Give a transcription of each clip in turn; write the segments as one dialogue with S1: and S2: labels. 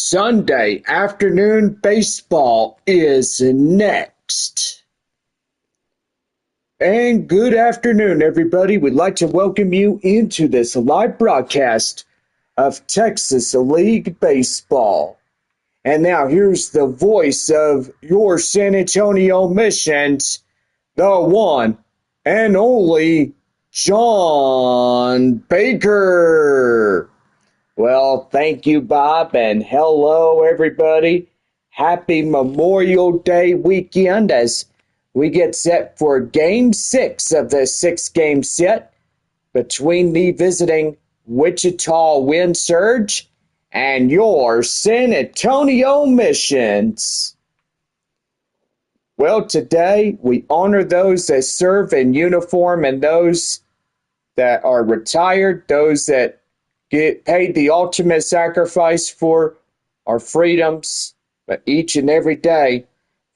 S1: Sunday afternoon baseball is next. And good afternoon, everybody. We'd like to welcome you into this live broadcast of Texas League Baseball. And now here's the voice of your San Antonio Missions, the one and only John Baker. Well, thank you, Bob, and hello, everybody. Happy Memorial Day weekend as we get set for Game 6 of the 6-game set between the visiting Wichita Wind Surge and your San Antonio Missions. Well, today we honor those that serve in uniform and those that are retired, those that get paid the ultimate sacrifice for our freedoms each and every day,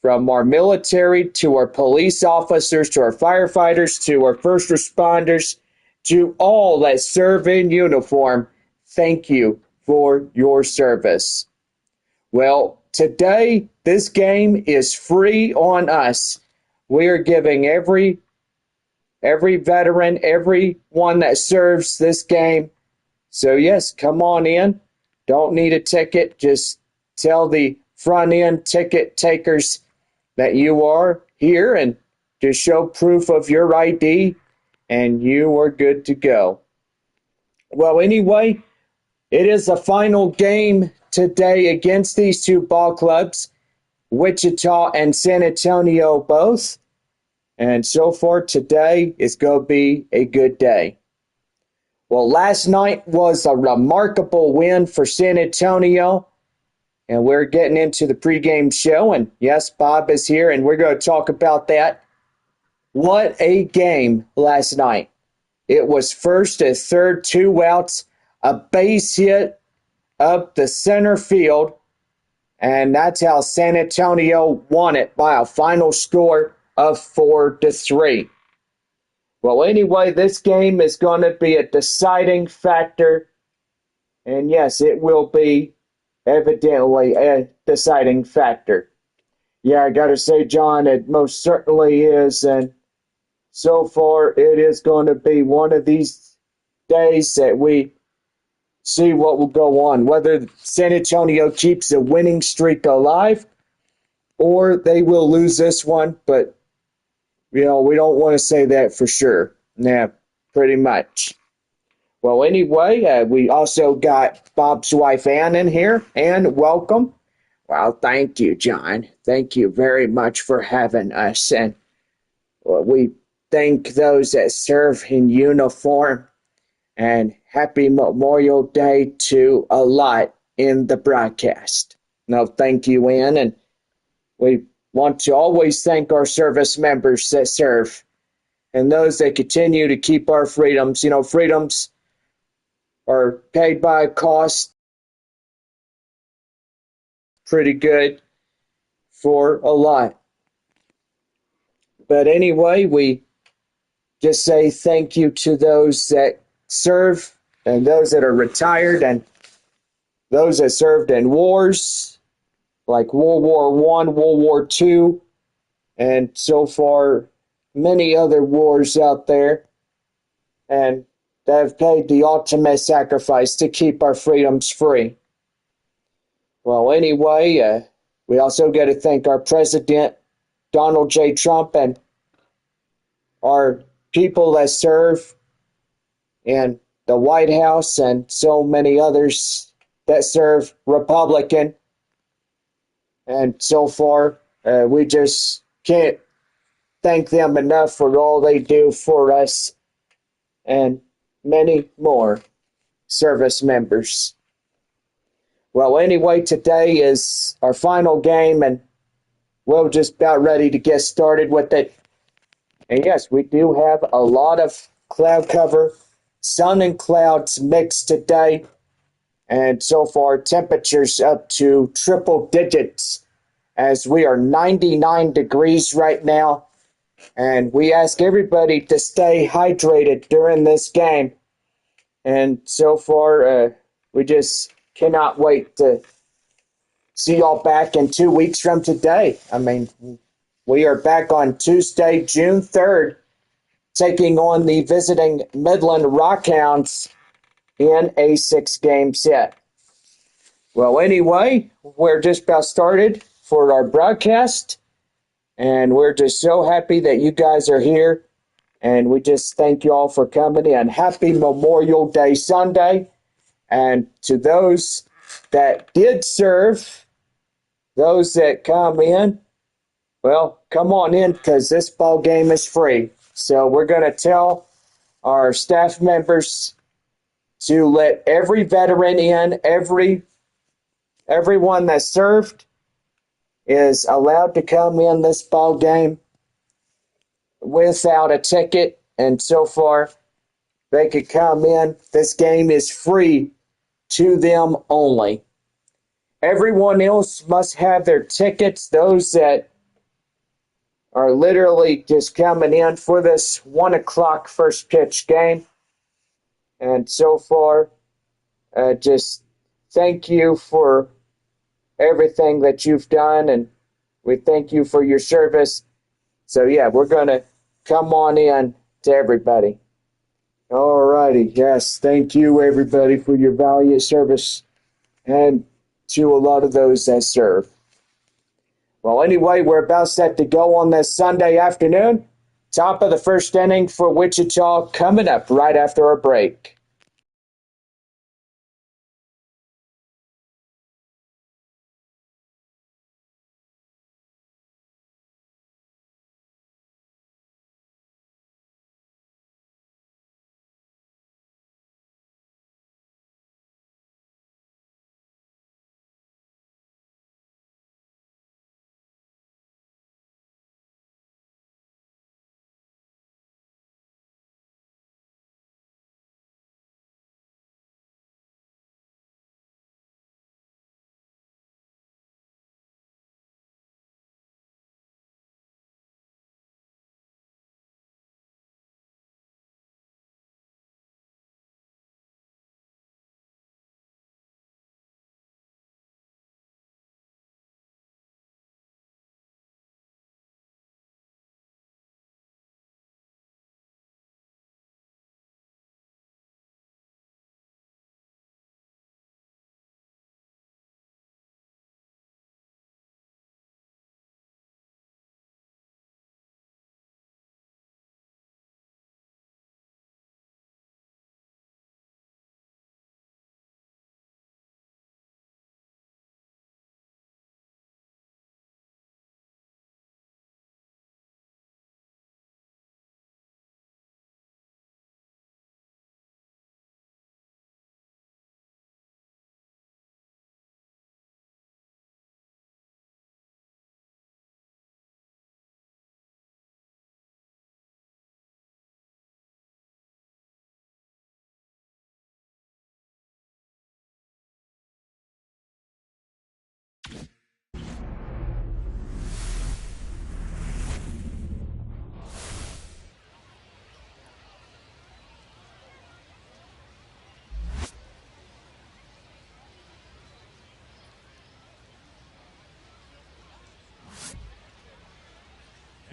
S1: from our military to our police officers to our firefighters to our first responders to all that serve in uniform. Thank you for your service. Well, today this game is free on us. We are giving every veteran, everyone that serves this game. So yes, come on in. Don't need a ticket. Just tell the front end ticket takers that you are here and just show proof of your ID and you are good to go. Well, anyway, it is the final game today against these two ball clubs, Wichita and San Antonio both. And so far today is going to be a good day. Well, last night was a remarkable win for San Antonio, and we're getting into the pregame show, and yes, Bob is here, and we're going to talk about that. What a game last night. It was first and third, 2 outs, a base hit up the center field, and that's how San Antonio won it by a final score of 4-3. Well, anyway, this game is going to be a deciding factor. And yes, it will be evidently a deciding factor. Yeah, I got to say, John, it most certainly is. And so far, it is going to be one of these days that we see what will go on. Whether San Antonio keeps a winning streak alive or they will lose this one. But we don't want to say that for sure. Yeah, pretty much. Well, anyway, we also got Bob's wife, Ann, in here. Ann, welcome. Well, thank you, John. Thank you very much for having us. And we thank those that serve in uniform. And happy Memorial Day to a lot in the broadcast. No, thank you, Ann. And we want to always thank our service members that serve and those that continue to keep our freedoms. Freedoms are paid by cost. Pretty good for a lot. But anyway, we just say thank you to those that serve and those that are retired and those that served in wars like World War I, World War II, and so far many other wars out there, and that have paid the ultimate sacrifice to keep our freedoms free. Well, anyway, we also got to thank our President, Donald J. Trump, and our people that serve in the White House and so many others that serve Republican. And so far, we just can't thank them enough for all they do for us and many more service members. Well, anyway, today is our final game, and we're just about ready to get started with it. And yes, we do have a lot of cloud cover, sun and clouds mixed today. And so far, temperatures up to triple digits as we are 99 degrees right now. And we ask everybody to stay hydrated during this game. And so far, we just cannot wait to see y'all back in 2 weeks from today. I mean, we are back on Tuesday, June 3rd, taking on the visiting Midland Rockhounds in a 6-game set. Well, anyway, we're just about started for our broadcast, and we're just so happy that you guys are here, and we just thank you all for coming in. Happy Memorial Day Sunday, and to those that did serve, those that come in, well, come on in because this ball game is free. So we're going to tell our staff members to let every veteran in, everyone that served is allowed to come in this ball game without a ticket, and so far they could come in. This game is free to them only. Everyone else must have their tickets. Those that are literally just coming in for this 1 o'clock first pitch game. And so far, just thank you for everything that you've done, and we thank you for your service. So yeah, we're going to come on in to everybody. All righty. Yes, thank you everybody for your valiant service and to a lot of those that serve. Well, anyway, we're about set to go on this Sunday afternoon. Top of the first inning for Wichita coming up right after our break.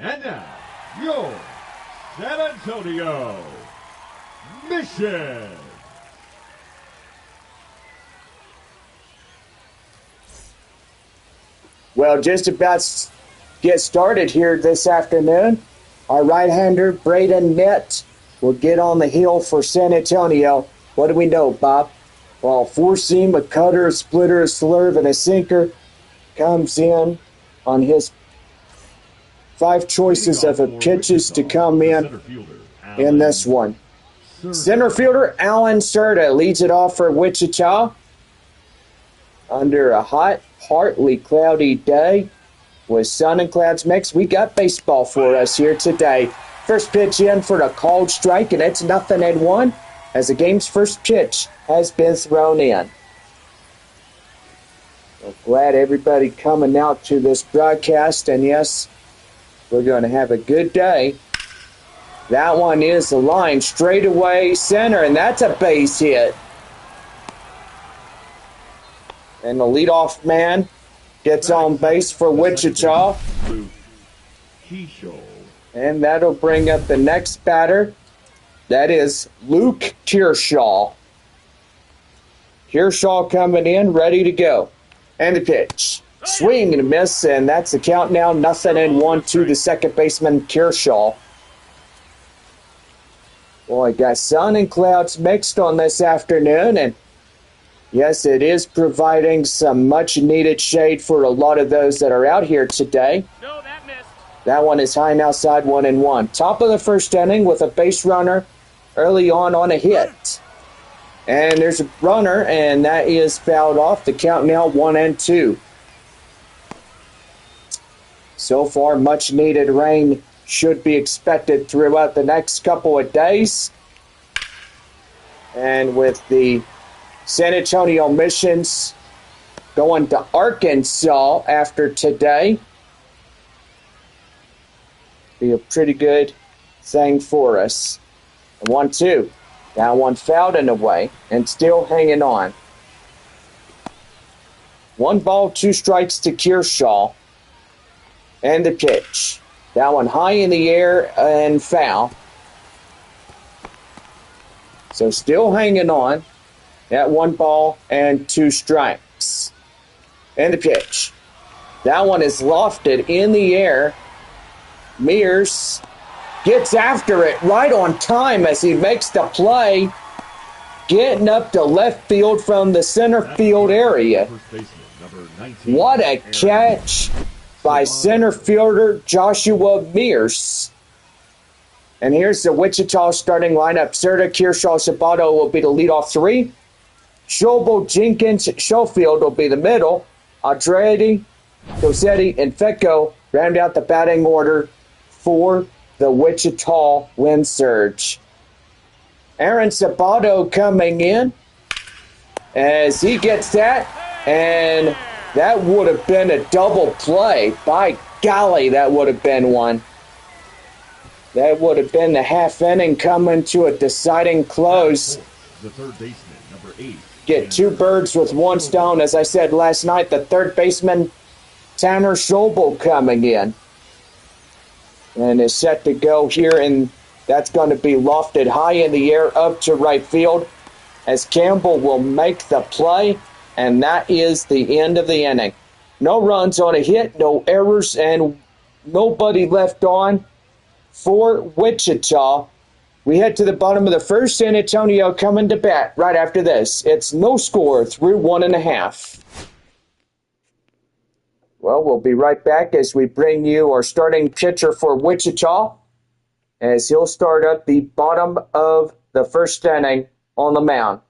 S2: And now, your San Antonio Mission.
S1: Well, just about to get started here this afternoon. Our right-hander, Braden Nett, will get on the hill for San Antonio. What do we know, Bob? Well, four-seam, a cutter, a splitter, a slurve, and a sinker comes in on his 5 choices of pitches to come in this one. Center fielder Alan Serta leads it off for Wichita under a hot, partly cloudy day with sun and clouds mixed. We got baseball for us here today. First pitch in for the called strike, and it's 0-1 as the game's first pitch has been thrown in. Well, glad everybody coming out to this broadcast, and yes, we're going to have a good day. That one is the line straight away center, and that's a base hit. And the leadoff man gets on
S2: Batting
S1: base
S2: second,
S1: for
S2: the second
S1: Wichita.
S2: baseman, Luke Keyshaw.
S1: And that'll bring up the next batter. That is Luke Kearshaw. Kearshaw coming in, ready to go. And the pitch. Swing and a miss, and that's the count now. 0-1 to the second baseman, Kearshaw. Boy, got sun and clouds mixed on this afternoon, and yes, it is providing some much-needed shade for a lot of those that are out here today.
S3: No, that missed.
S1: That one is high and outside, 1-1. Top of the first inning with a base runner early on a hit. And there's a runner, and that is fouled off. The count now 1-2. So far, much needed rain should be expected throughout the next couple of days. And with the San Antonio Missions going to Arkansas after today, be a pretty good thing for us. 1-2. Down one fouled and away, and still hanging on. 1 ball, 2 strikes to Kearshaw. And the pitch. That one high in the air and foul. So still hanging on at 1 ball and 2 strikes. And the pitch. That one is lofted in the air. Mears gets after it right on time as he makes the play, getting up to left field from the center field area. What a catch by center fielder Joshua Mears. And here's the Wichita starting lineup. Serta, Kearshaw, Sabato will be the leadoff 3. Schobel, Jenkins, Schofield will be the middle. Andretti, Dosetti, and Fecco round out the batting order for the Wichita Wind Surge. Aaron Sabato coming in as he gets that, and that would have been a double play. By golly, that would have been one. That would have been the half inning coming to a deciding close.
S2: The third baseman, number 8.
S1: Get 2 birds with 1 stone. As I said last night, the third baseman, Tanner Schobel, coming in. And is set to go here, and that's going to be lofted high in the air up to right field as Campbell will make the play, and that is the end of the inning. No runs on a hit, no errors, and nobody left on for Wichita. We head to the bottom of the first. San Antonio coming to bat right after this. It's no score through 1.5. Well, we'll be right back as we bring you our starting pitcher for Wichita, as he'll start at the bottom of the first inning on the mound.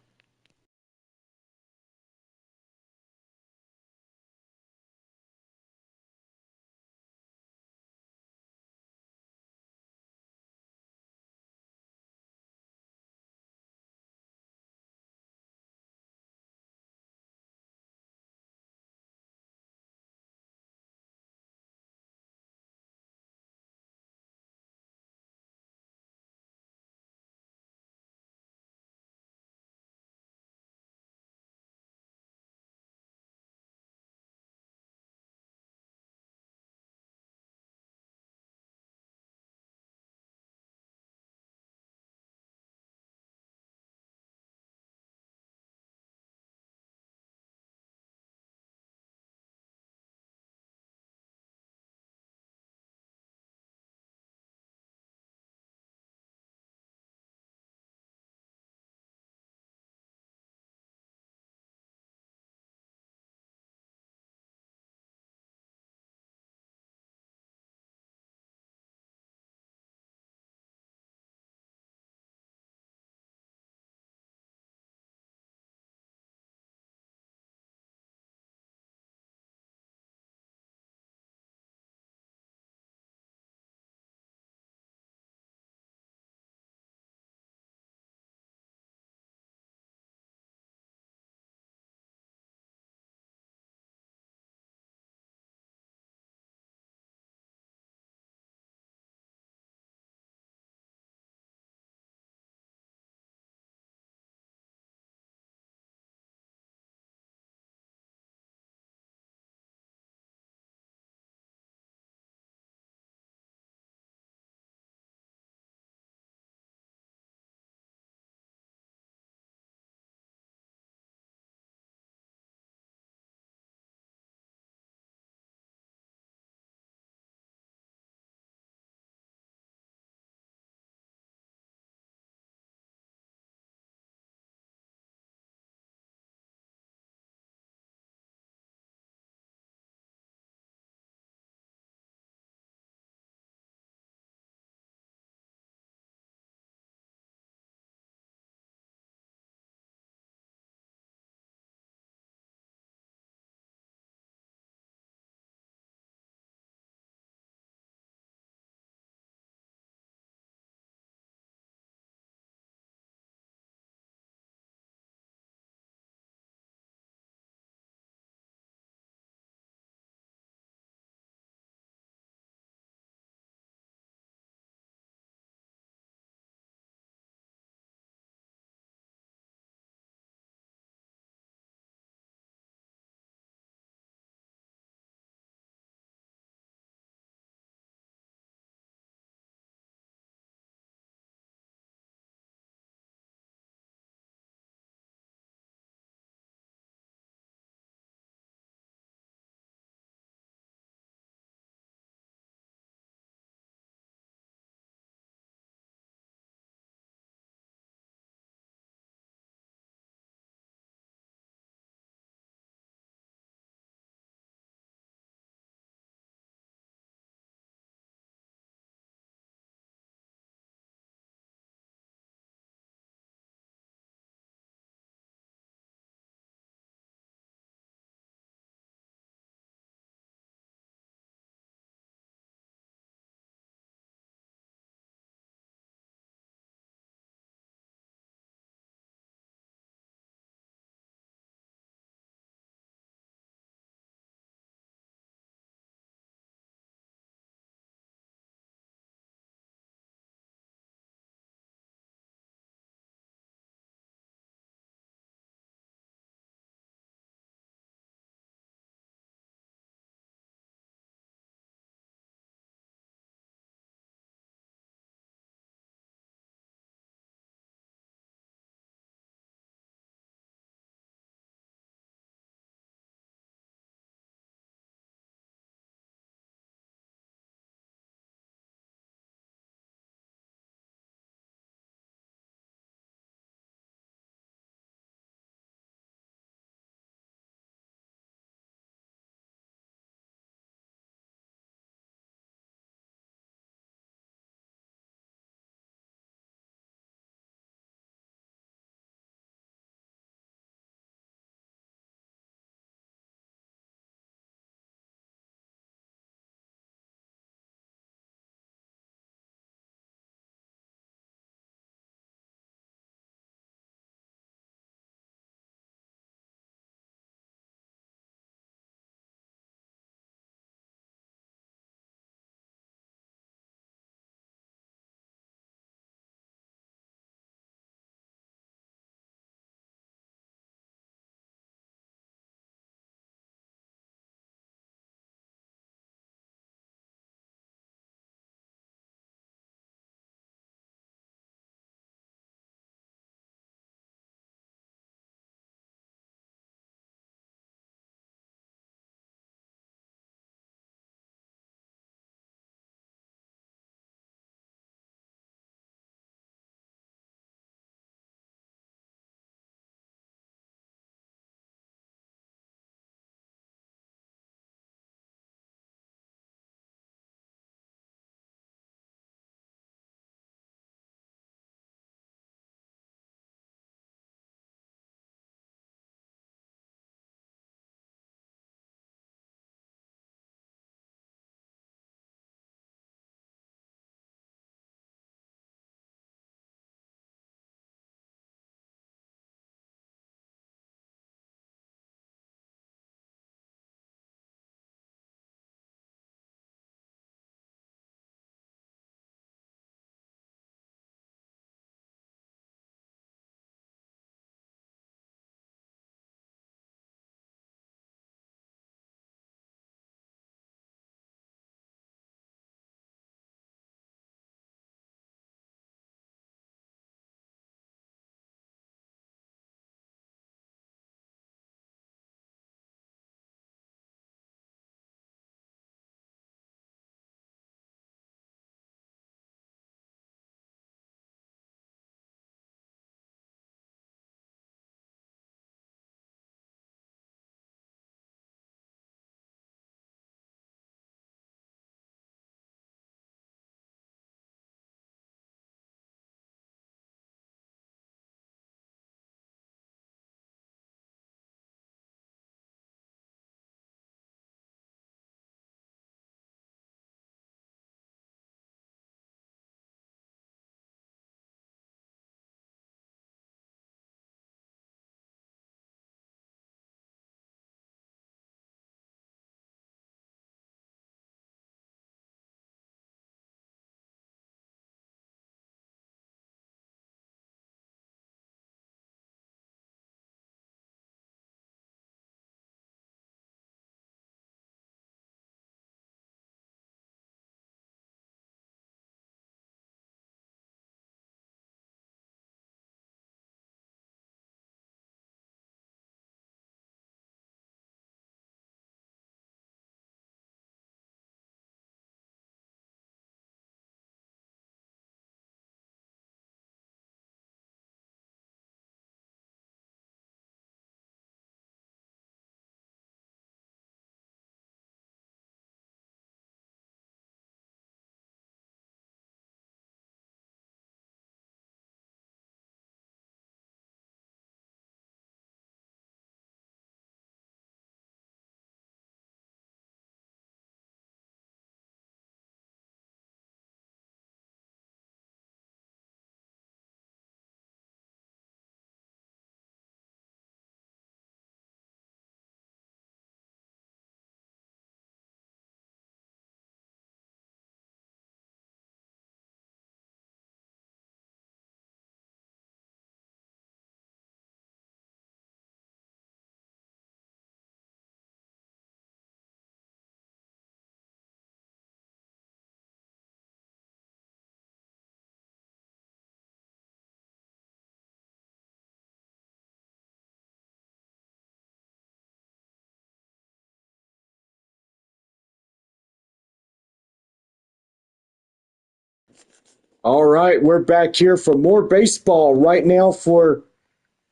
S1: All right, we're back here for more baseball right now for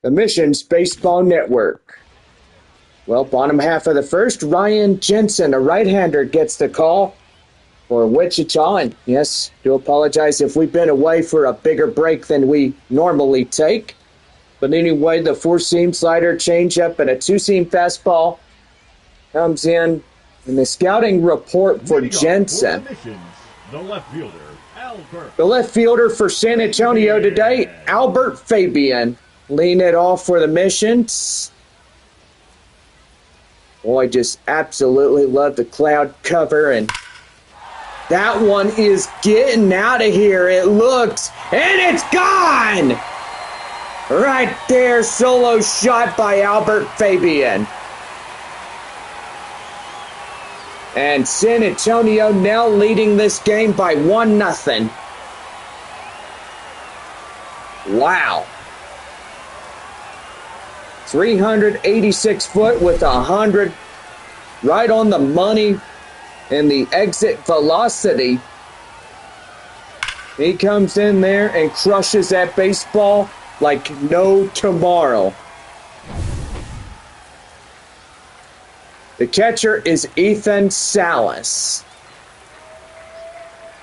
S1: the Missions Baseball Network. Well, bottom half of the first, Ryan Jensen, a right-hander, gets the call for Wichita. And yes, do apologize if we've been away for a bigger break than we normally take. But anyway, the four-seam slider changeup and a two-seam fastball comes in. And the scouting report for Jensen.
S2: The left fielder, Albert.
S1: The left fielder for San Antonio today, Albert Fabian. Lean it off for the Missions. Boy, just absolutely love the cloud cover. And that one is getting out of here. It looks, and it's gone! Right there, solo shot by Albert Fabian. And San Antonio now leading this game by 1-0. Wow. 386 foot with 100 right on the money in the exit velocity. He comes in there and crushes that baseball like no tomorrow. The catcher is Ethan Salas.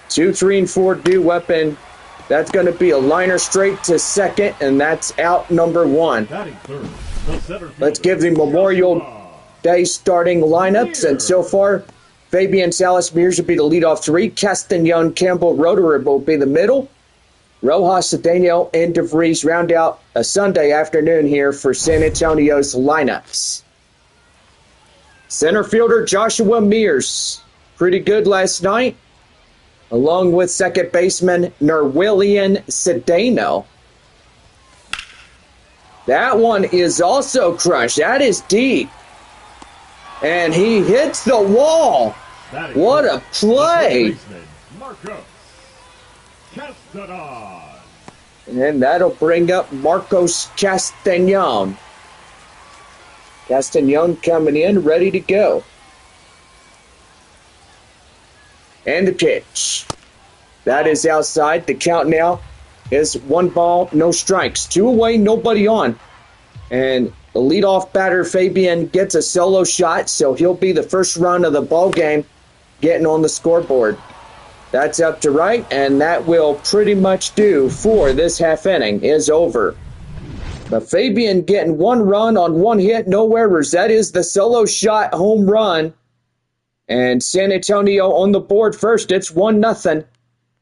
S1: 2, 3, and 4 due weapon. That's going to be a liner straight to second, and that's out number 1. Let's give the Memorial Day starting lineups, and so far, Fabian Salas Mears will be the leadoff 3. Castanon, Campbell, Roederer will be the middle. Rojas, Cedeno, and DeVries round out a Sunday afternoon here for San Antonio's lineups. Center fielder Joshua Mears, pretty good last night, along with second baseman Nerwillian Cedeno. That one is also crushed. That is deep. And he hits the wall. What a play. And that'll bring up Marcos Castanon. Castanon coming in, ready to go. And the pitch. That is outside. The count now is 1 ball, no strikes. 2 away, nobody on. And the leadoff batter, Fabian, gets a solo shot, so he'll be the first run of the ball game getting on the scoreboard. That's up to right, and that will pretty much do for this half inning. Is over. But Fabian getting 1 run on 1 hit, no errors. That is the solo shot home run. And San Antonio on the board first. It's 1-0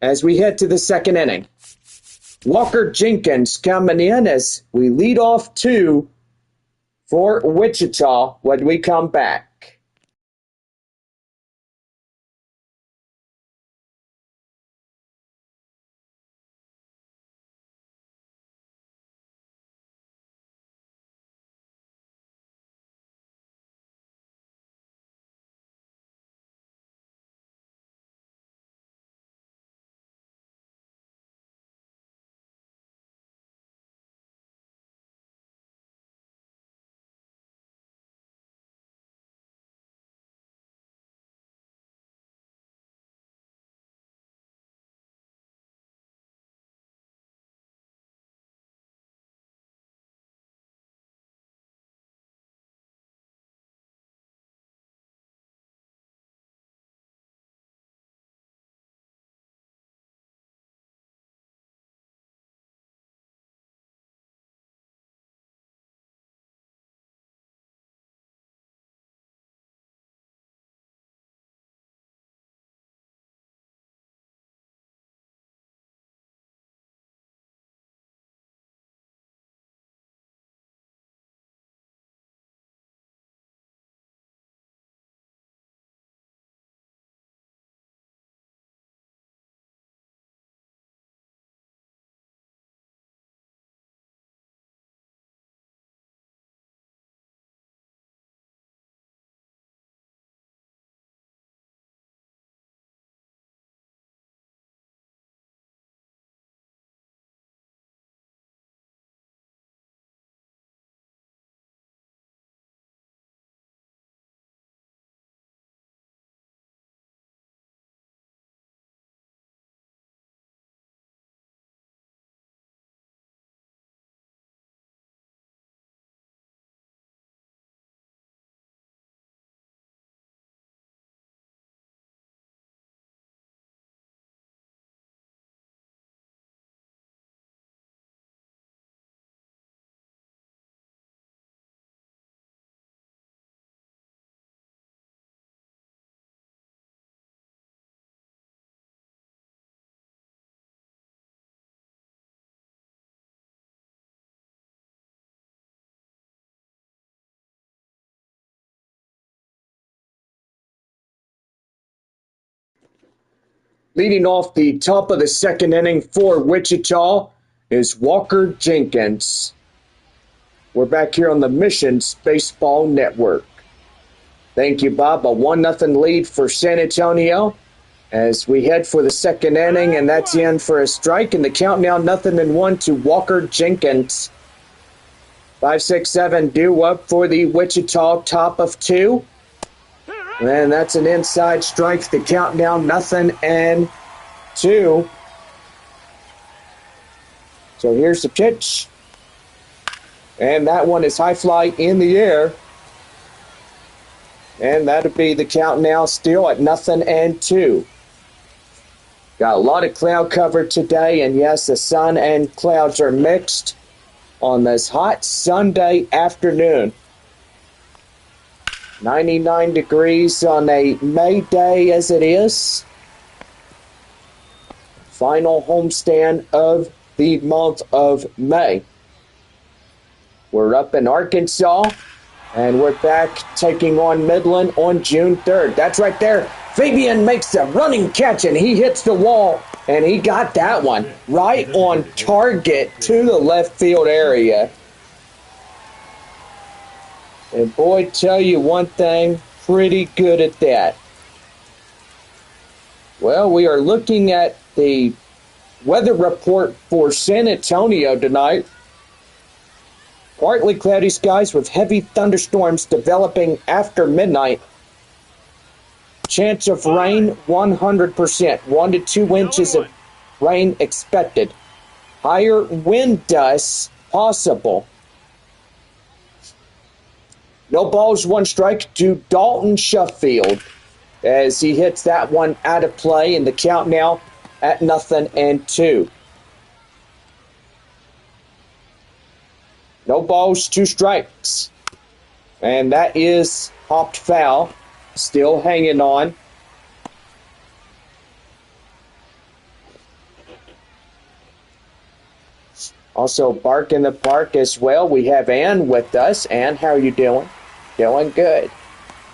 S1: as we head to the second inning. Walker Jenkins coming in as we lead off 2 for Wichita when we come back. Leading off the top of the second inning for Wichita is Walker Jenkins. We're back here on the Missions Baseball Network. Thank you, Bob. A 1-0 lead for San Antonio as we head for the second inning, and that's in for a strike, and the count now 0-1 to Walker Jenkins. 5-6-7 due up for the Wichita top of 2. And that's an inside strike. The count now 0-2. So here's the pitch. And that one is high fly in the air. And that'll be the count now still at 0-2. Got a lot of cloud cover today, and yes, the sun and clouds are mixed on this hot Sunday afternoon. 99 degrees on a May day as it is. Final homestand of the month of May. We're up in Arkansas, and we're back taking on Midland on June 3rd. That's right there. Fabian makes a running catch, and he hits the wall, and he got that one right on target to the left field area. And boy, tell you one thing, pretty good at that. Well, we are looking at the weather report for San Antonio tonight. Partly cloudy skies with heavy thunderstorms developing after midnight. Chance of rain 100%, 1 to 2 inches of rain expected. Higher wind gusts possible. No balls, 1 strike to Dalton Sheffield as he hits that one out of play, and the count now at 0-2. No balls, 2 strikes. And that is hopped foul. Still hanging on. Also, Bark in the Park as well. We have Ann with us. Ann, how are you doing? Doing good.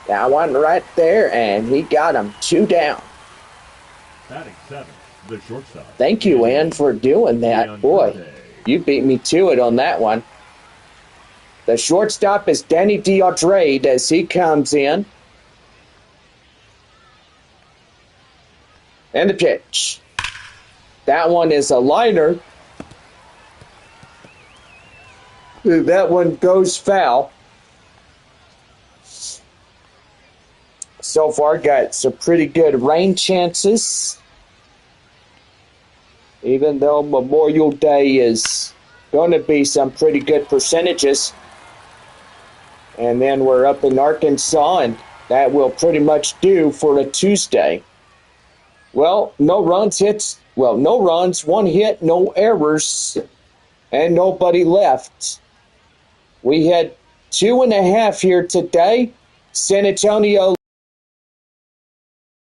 S1: That one right there, and he got him 2 down.
S2: Batting 7, the shortstop.
S1: Thank you, Ann, for doing that. Boy, you beat me to it on that one. The shortstop is Danny Deodrade as he comes in. And the pitch. That one is a liner. That one goes foul. So far, got some pretty good rain chances. Even though Memorial Day is going to be some pretty good percentages. And then we're up in Arkansas, and that will pretty much do for a Tuesday. Well, no runs, 1 hit, no errors, and nobody left. We had 2.5 here today. San Antonio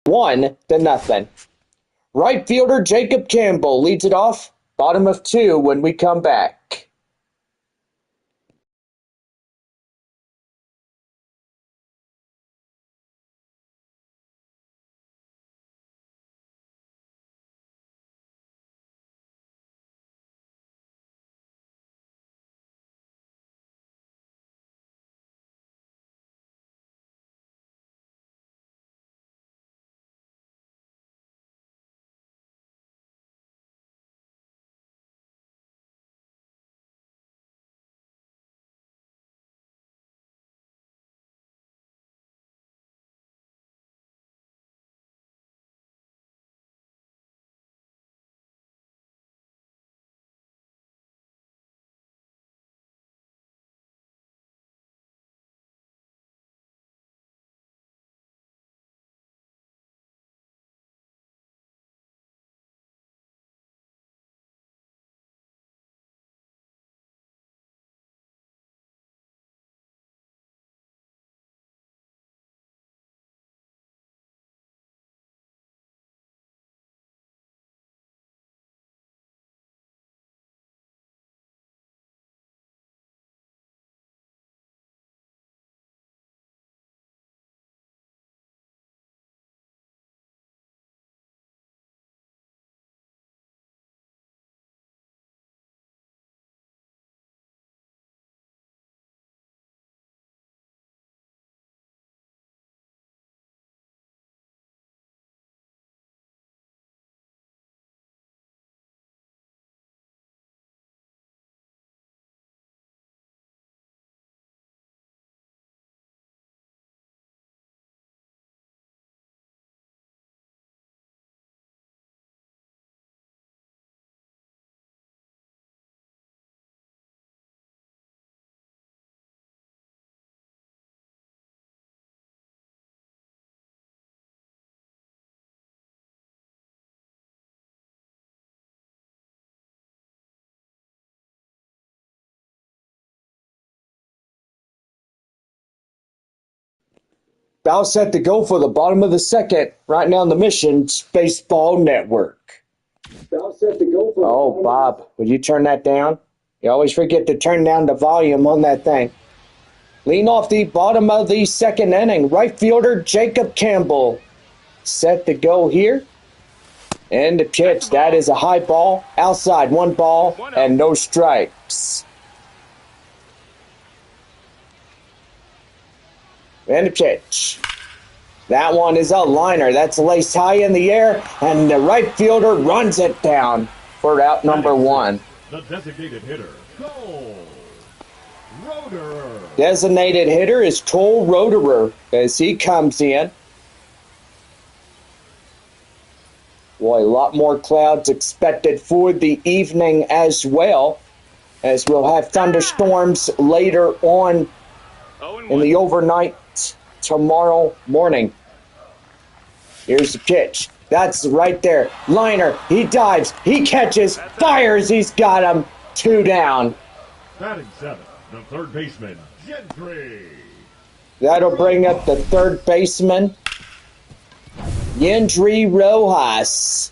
S1: 1-0. Right fielder Jacob Campbell leads it off. Bottom of 2 when we come back. Bow set to go for the bottom of the second, right now on the Mission Baseball Network. Bow set to go for oh, Bob, would you turn that down? You always forget to turn down the volume on that thing. Lean off the bottom of the second inning. Right fielder Jacob Campbell set to go here. And the pitch, that is a high ball. Outside, 1 ball and no strikes. And the pitch. That one is a liner. That's laced high in the air, and the right fielder runs it down for out number 1.
S2: The designated hitter, Cole Roederer.
S1: Designated hitter is Cole Roederer as he comes in. Boy, a lot more clouds expected for the evening as well, as we'll have thunderstorms later on in the overnight tomorrow morning. Here's the pitch. That's right there. Liner. He dives. He catches. Fires. He's got him. 2 down.
S2: Batting 7, the third baseman, Gentry.
S1: That'll bring up the third baseman, Yendry Rojas.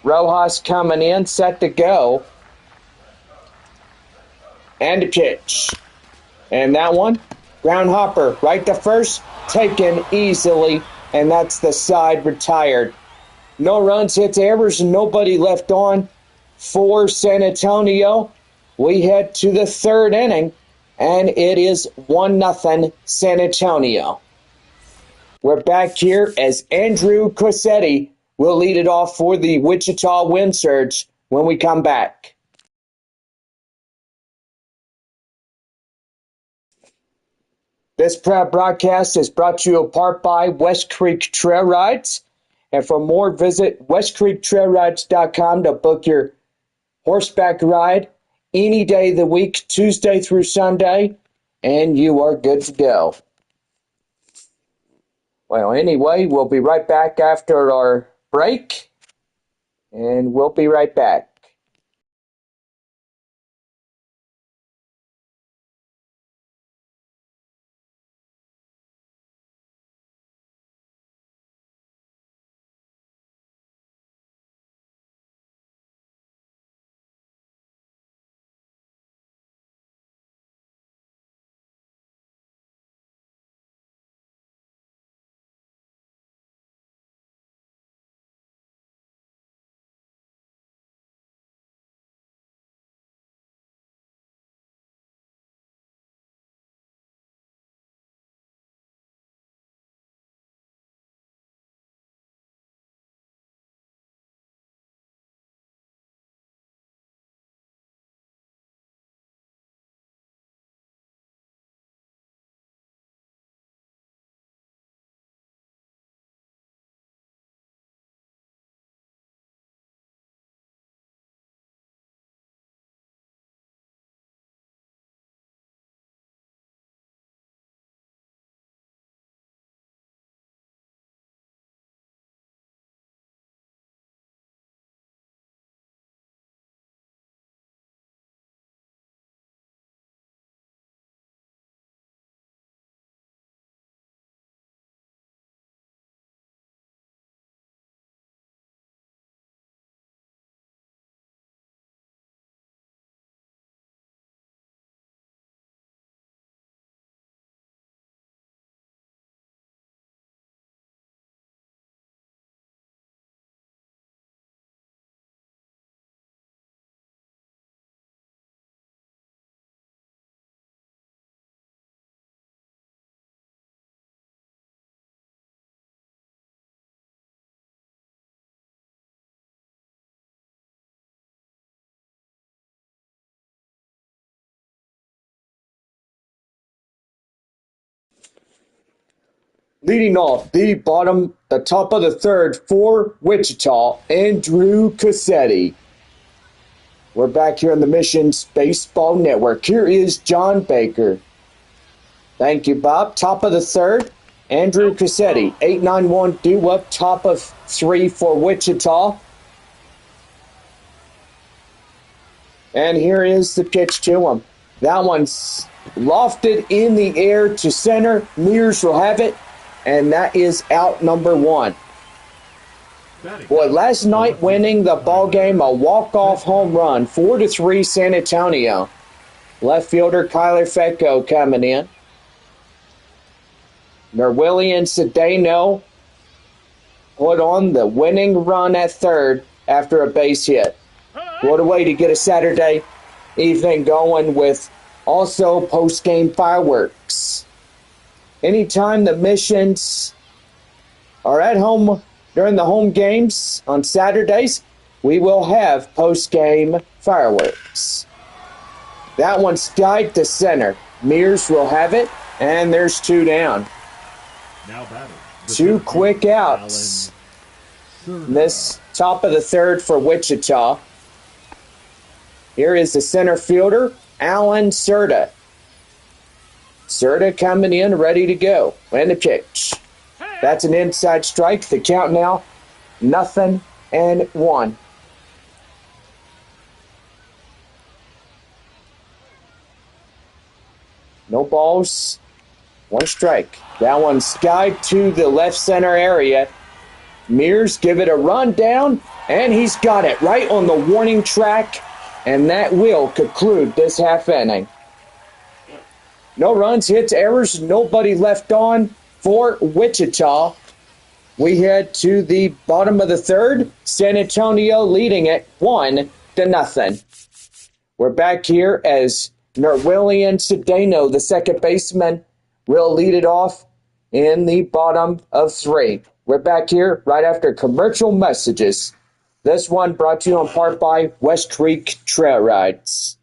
S1: Rojas coming in, set to go. And a pitch. And that one, ground hopper, right to first, taken easily, and that's the side retired. No runs, hits, errors, and nobody left on for San Antonio. We head to the third inning, and it is 1-0 San Antonio. We're back here as Andrew Cossetti will lead it off for the Wichita Wind Surge when we come back. This proud broadcast is brought to you in part by West Creek Trail Rides. And for more, visit westcreektrailrides.com to book your horseback ride any day of the week, Tuesday through Sunday, and you are good to go. Well, anyway, we'll be right back after our break, and we'll be right back. Leading off the top of the third for Wichita, Andrew Cossetti. We're back here on the Mission's Baseball Network. Here is John Baker. Thank you, Bob. Top of the third, Andrew Cossetti. 8-9-1 due up, top of 3 for Wichita. And here is the pitch to him. That one's lofted in the air to center. Mears will have it, and that is out number one. Boy, last night winning the ball game, a walk-off home run, 4-3 San Antonio. Left fielder Kyler Fecco coming in. Nerwillian Cedeno put on the winning run at third after a base hit. What a way to get a Saturday evening going with also post-game fireworks. Anytime the Missions are at home during the home games on Saturdays, we will have post-game fireworks. That one skied to center. Mears will have it, and there's two down. Two quick outs. This top of the third for Wichita. Here is the center fielder, Alan Serta. Serta coming in, ready to go. And the pitch. That's an inside strike. The count now, 0-1. No balls, one strike. That one skied to the left center area. Mears give it a run down, and he's got it right on the warning track, and that will conclude this half inning. No runs, hits, errors, nobody left on for Wichita. We head to the bottom of the third. San Antonio leading it 1-0. We're back here as Nerwillian Cedeno, the second baseman, will lead it off in the bottom of three. We're back here right after commercial messages. This one brought to you in part by West Creek Trail Rides.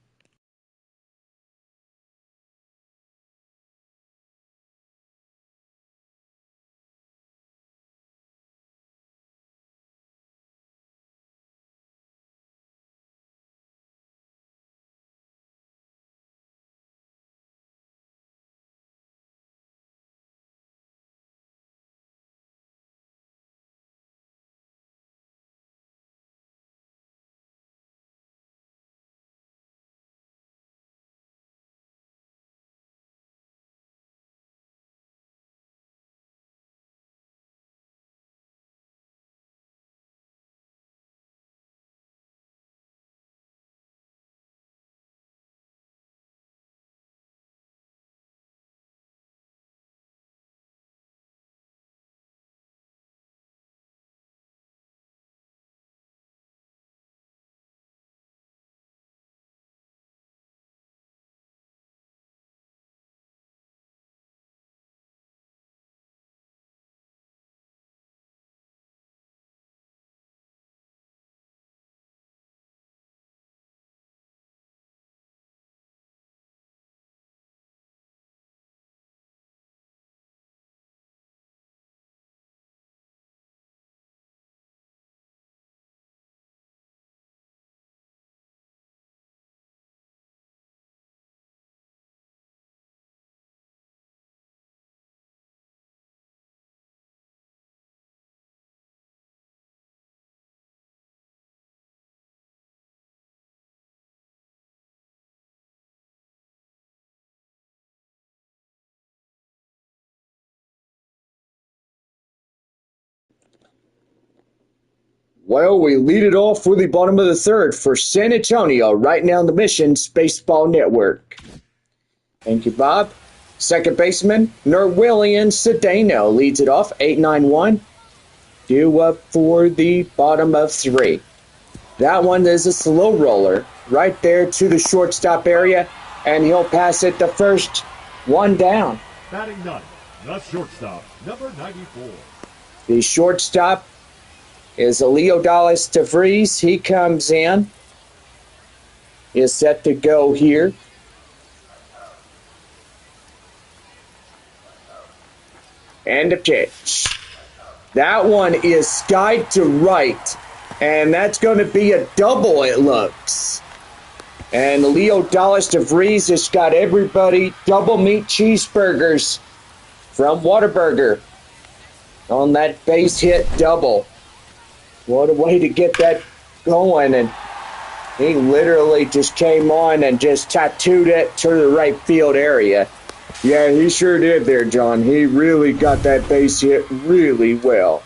S1: Well, we lead it off for the bottom of the third for San Antonio, right now on the Missions Baseball Network. Thank you, Bob. Second baseman, Nerwillian Cedeno leads it off, 8-9-1. Due up for the bottom of three. That one is a slow roller right there to the shortstop area, and he'll pass it to first, one down.
S2: Batting ninth, the shortstop, number 94.
S1: The shortstop is Leodalis DeVries. He comes in. He is set to go here. And a pitch. That one is skied to right. And that's going to be a double, it looks. And Leodalis DeVries has got everybody double meat cheeseburgers from Whataburger on that base hit double. What a way to get that going. And He literally just came on and just tattooed it to the right field area. Yeah, he sure did there, John. He really got that base hit really well.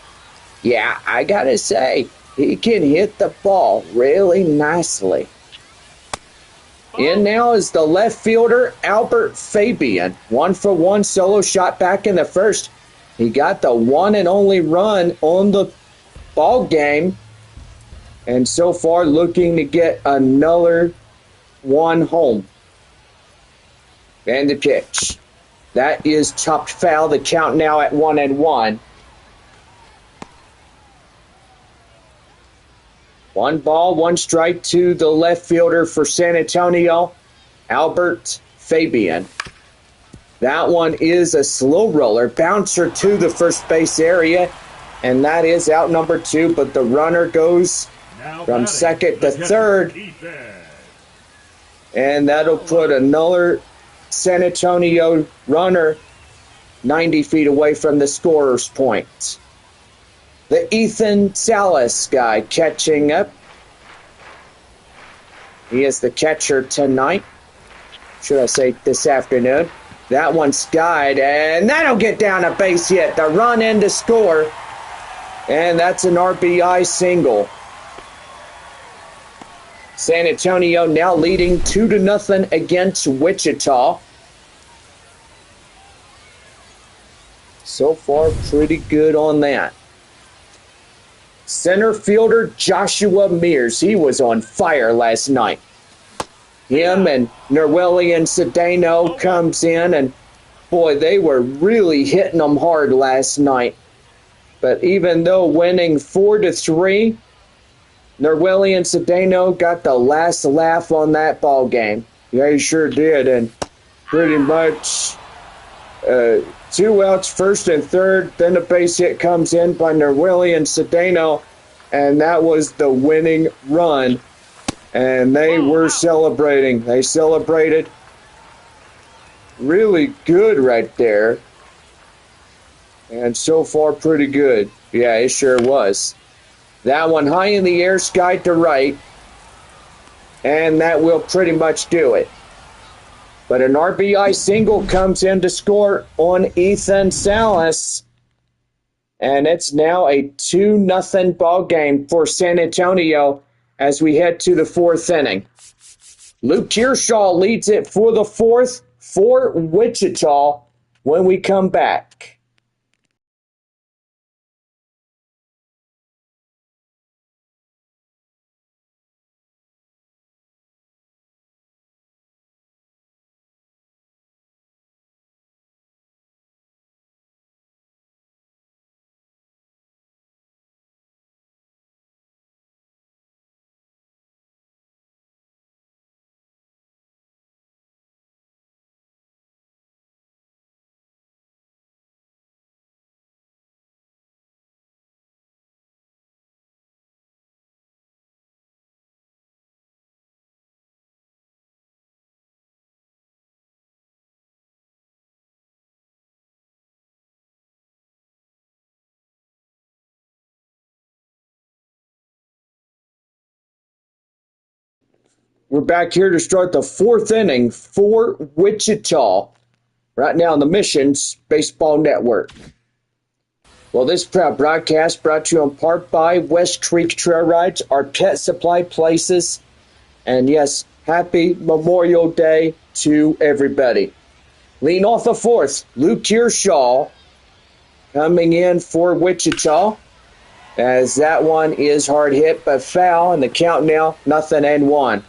S1: Yeah, I gotta say, he can hit the ball really nicely. In now is the left fielder, Albert Fabian. 1-for-1 solo shot back in the first. He got the one and only run on the ball game. And so far looking to get another one home. And the pitch. That is chopped foul. The count now at 1-1. 1 ball, 1 strike to the left fielder for San Antonio, Albert Fabian. That one is a slow roller, bouncer to the first base area, and that is out number 2, but the runner goes from second to third, and that'll put another San Antonio runner 90 feet away from the scorer's point. The Ethan Salas guy catching up. He is the catcher tonight. Should I say this afternoon? That one's skied, and that'll get down a base hit. The run in to score, and that's an RBI single. San Antonio now leading 2-0 against Wichita. So far, pretty good on that. Center fielder Joshua Mears. He was on fire last night. Him and Nerwelian Cedeno comes in, and boy, they were really hitting them hard last night. But even though winning 4-3, Nerwelian Cedeno got the last laugh on that ball game. Yeah, he sure did, and pretty much 2 outs, first and third. Then a base hit comes in by Nerwelian Cedeno, and that was the winning run. And they were celebrating. They celebrated really good right there. And so far, pretty good. Yeah, it sure was. That one high in the air, skied to right. And that will pretty much do it. But an RBI single comes in to score on Ethan Salas. And it's now a 2-0 ball game for San Antonio as we head to the 4th inning. Luke Kearshaw leads it for the 4th for Wichita when we come back. We're back here to start the 4th inning for Wichita. Right now on the Missions Baseball Network. Well, this proud broadcast brought to you in part by West Creek Trail Rides, our pet supply places. And yes, happy Memorial Day to everybody. Leading off the 4th, Luke Kearshaw coming in for Wichita. As that one is hard hit but foul, and the count now 0-1.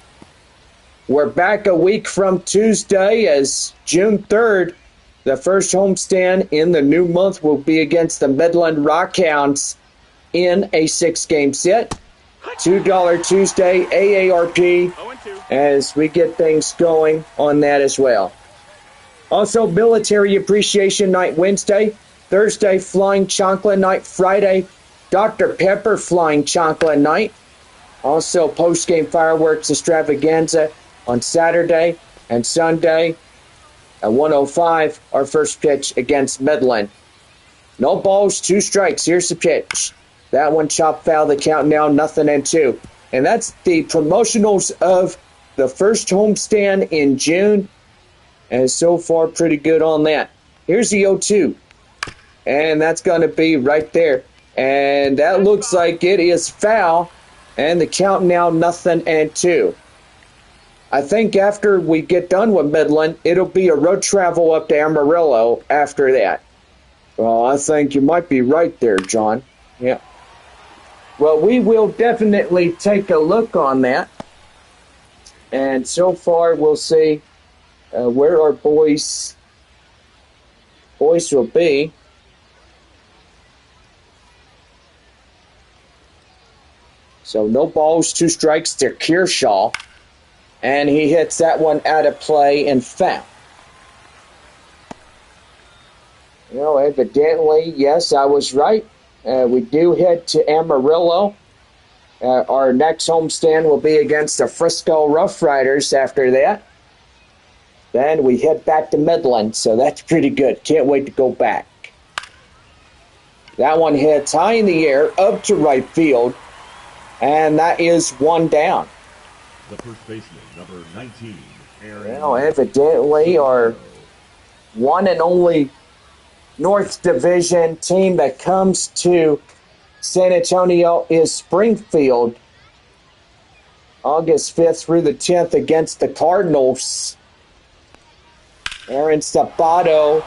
S1: We're back a week from Tuesday as June 3rd. The first homestand in the new month will be against the Midland Rockhounds in a 6-game set. $2 Tuesday, AARP, as we get things going on that as well. Also, Military Appreciation Night Wednesday, Thursday, Flying Chocolate Night, Friday, Dr. Pepper Flying Chocolate Night. Also, post-game fireworks extravaganza on Saturday and Sunday at 1:05, our first pitch against Midland. No balls, 2 strikes. Here's the pitch. That one chopped foul. The count now 0-2. And that's the promotionals of the first homestand in June. And so far, pretty good on that. Here's the 0-2. And that's going to be right there. And that looks like it is foul. And the count now 0-2. I think after we get done with Midland, it'll be a road travel up to Amarillo after that. Well, I think you might be right there, John. Yeah. Well, we will definitely take a look on that. And so far, we'll see where our boys will be. So no balls, 2 strikes to Kearshaw. And he hits that one out of play and foul. Well, evidently, yes, I was right. We do head to Amarillo. Our next homestand will be against the Frisco Rough Riders after that. Then we head back to Midland, so that's pretty good. Can't wait to go back. That one hits high in the air, up to right field, and that is 1 down.
S2: The first baseman, number 19, Aaron.
S1: Well, evidently, our one and only North Division team that comes to San Antonio is Springfield. August 5th through the 10th against the Cardinals. Aaron Sabato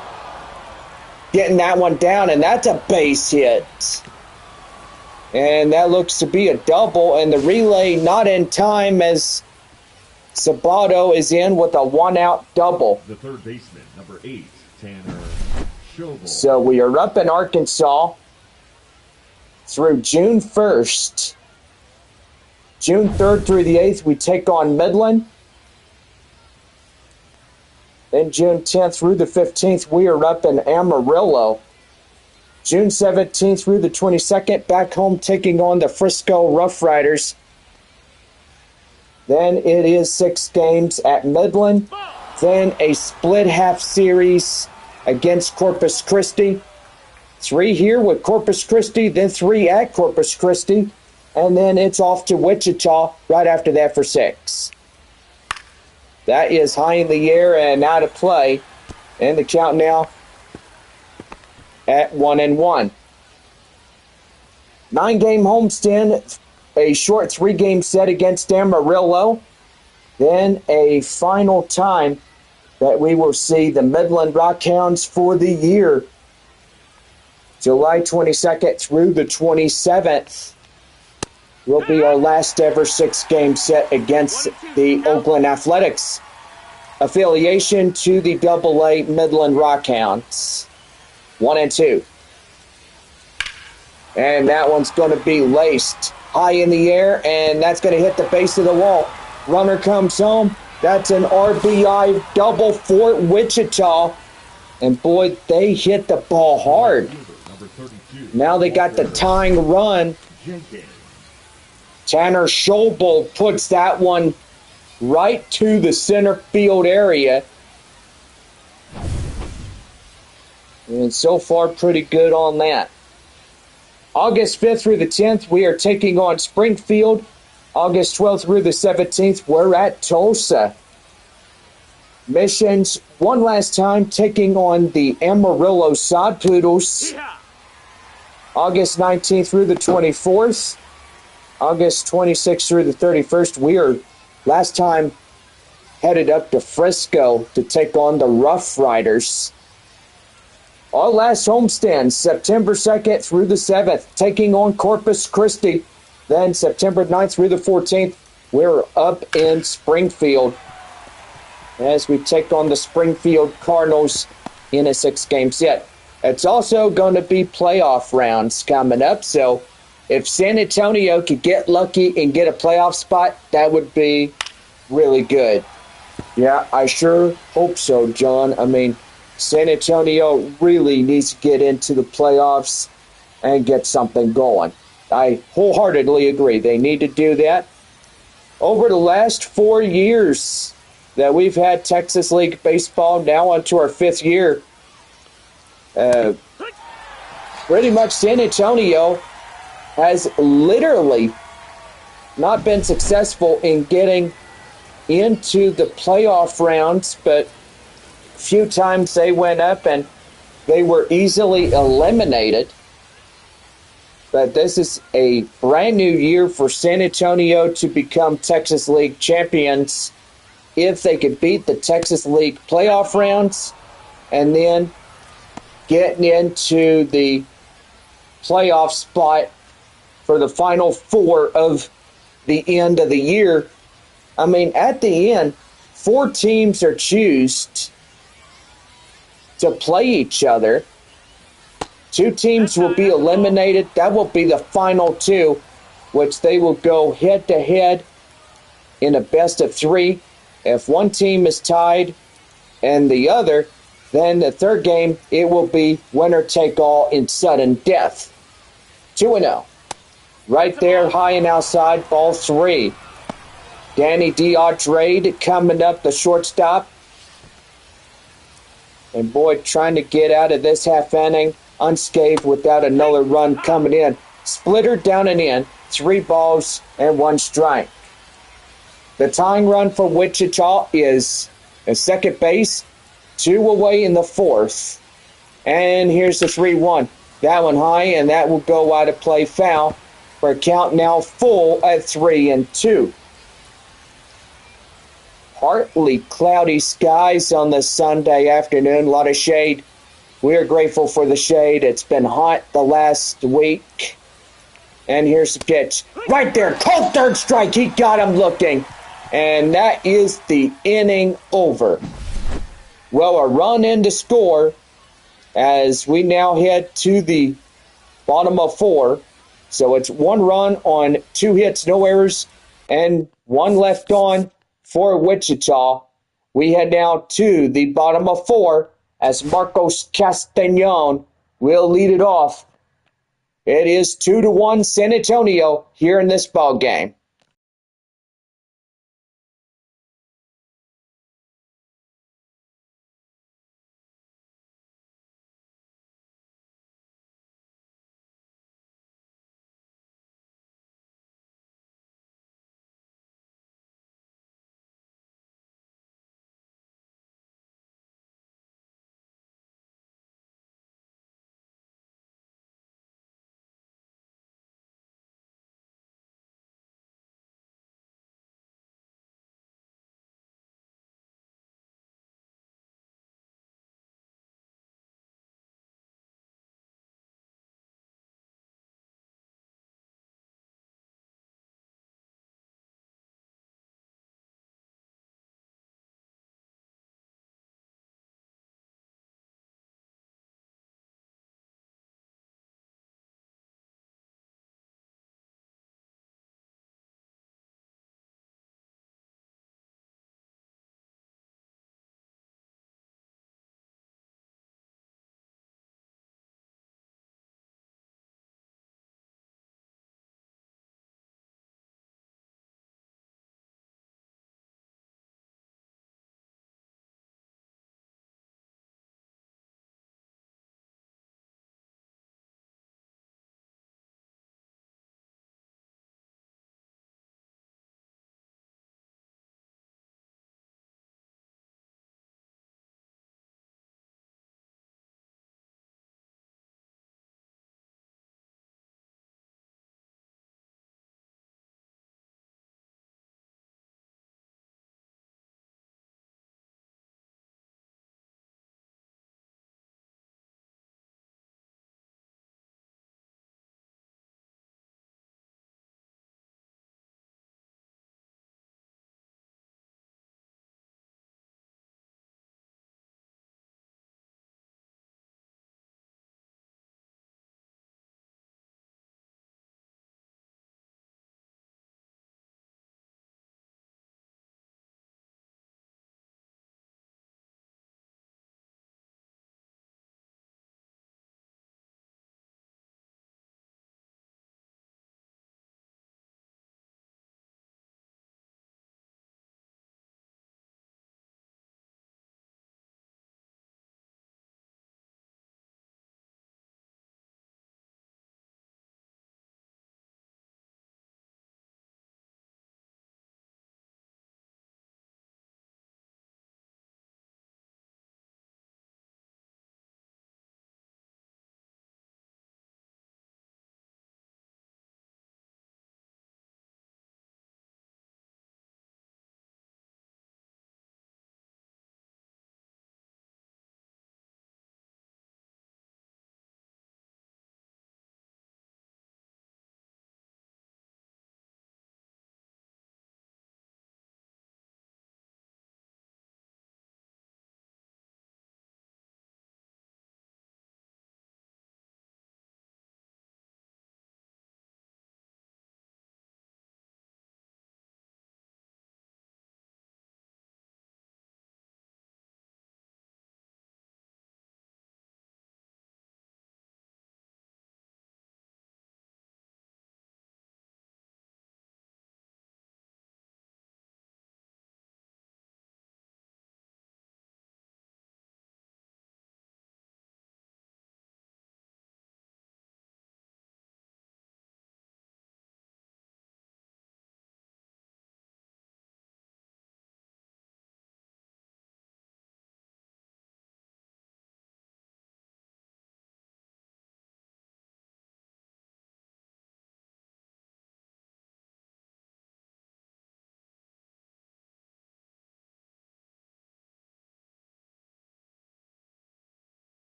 S1: getting that one down, and that's a base hit. And that looks to be a double, and the relay not in time as Sabato is in with a 1-out double.
S2: The third baseman, number 8, Tanner Schobel.
S1: So we are up in Arkansas through June 1st. June 3rd through the 8th, we take on Midland. Then June 10th through the 15th, we are up in Amarillo. June 17th through the 22nd, back home taking on the Frisco Rough Riders. Then it is 6 games at Midland. Then a split half series against Corpus Christi. 3 here with Corpus Christi, then 3 at Corpus Christi. And then it's off to Wichita right after that for 6. That is high in the air and out of play. And the count now at 1-1. 9-game homestand, a short 3-game set against Amarillo. Then a final time that we will see the Midland Rockhounds for the year. July 22nd through the 27th will be our last ever 6-game set against the Oakland Athletics. Affiliation to the AA Midland Rockhounds. 1-2. And that one's going to be laced high in the air, and that's going to hit the base of the wall. Runner comes home. That's an RBI double for Wichita. And boy, they hit the ball hard. Now they got the tying run. Tanner Schobel puts that one right to the center field area. And so far, pretty good on that. August 5th through the 10th, we are taking on Springfield. August 12th through the 17th, we're at Tulsa. Missions, one last time, taking on the Amarillo Sod Poodles. August 19th through the 24th. August 26th through the 31st, we are last time headed up to Frisco to take on the Rough Riders. Our last homestand, September 2nd through the 7th, taking on Corpus Christi. Then September 9th through the 14th, we're up in Springfield as we take on the Springfield Cardinals in a 6-game set. It's also going to be playoff rounds coming up, so if San Antonio could get lucky and get a playoff spot, that would be really good. Yeah, I sure hope so, John. I mean, San Antonio really needs to get into the playoffs and get something going. I wholeheartedly agree. They need to do that. Over the last 4 years that we've had Texas League Baseball, now on to our 5th year, pretty much San Antonio has literally not been successful in getting into the playoff rounds, but a few times they went up and they were easily eliminated. But this is a brand new year for San Antonio to become Texas League champions if they could beat the Texas League playoff rounds and then getting into the playoff spot for the final four of the end of the year. I mean, at the end, four teams are chosen to play each other. Two teams will be eliminated. That will be the final two, which they will go head to head in a best of three. If one team is tied and the other, then the third game, it will be winner take all in sudden death. 2-0. Right there, high and outside, ball three. Danny DeAndre coming up, the shortstop. And boy, trying to get out of this half inning unscathed without another run coming in. Splitter down and in, 3 balls and 1 strike. The tying run for Wichita is at second base, 2 away in the fourth. And here's the 3-1. That one high, and that will go out of play foul for a count now full at 3-2. Partly cloudy skies on this Sunday afternoon, a lot of shade. We are grateful for the shade. It's been hot the last week. And here's the pitch. Right there, cold third strike. He got him looking. And that is the inning over. Well, a run in to score as we now head to the bottom of 4. So it's 1 run on 2 hits, no errors, and 1 left on for Wichita. We head now to the bottom of 4 as Marcos Castañon will lead it off. It is 2-1 San Antonio here in this ball game.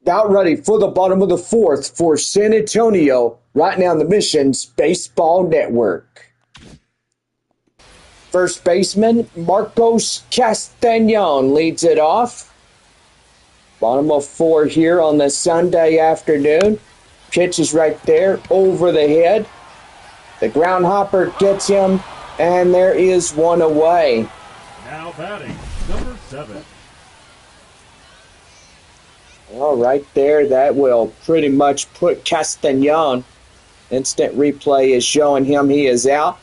S1: About ready for the bottom of the fourth for San Antonio, right now on the Missions Baseball Network. First baseman Marcos Castañon leads it off. Bottom of four here on the Sunday afternoon. Pitch is right there over the head. The ground hopper gets him, and there is one away.
S2: Now batting, number 7.
S1: All right there, that will pretty much put Castañon. Instant replay is showing him he is out.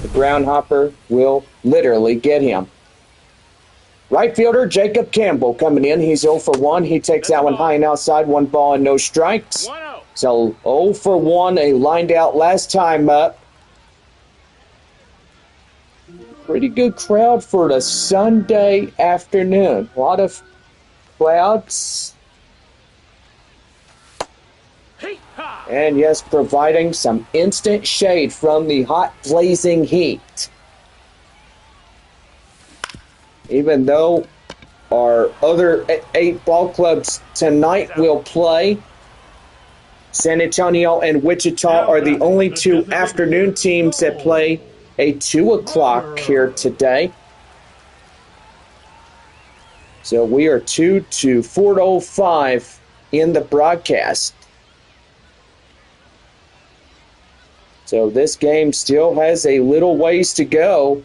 S1: The ground hopper will literally get him. Right fielder Jacob Campbell coming in. He's 0 for 1. He takes that one high and outside. 1 ball and no strikes. So 0 for 1. He lined out last time up. Pretty good crowd for the Sunday afternoon. A lot of clouds. And yes, providing some instant shade from the hot blazing heat. Even though our other 8 ball clubs tonight will play, San Antonio and Wichita are the only 2 afternoon teams that play a 2 o'clock here today. So we are 2 to 4:05 in the broadcast. So this game still has a little ways to go.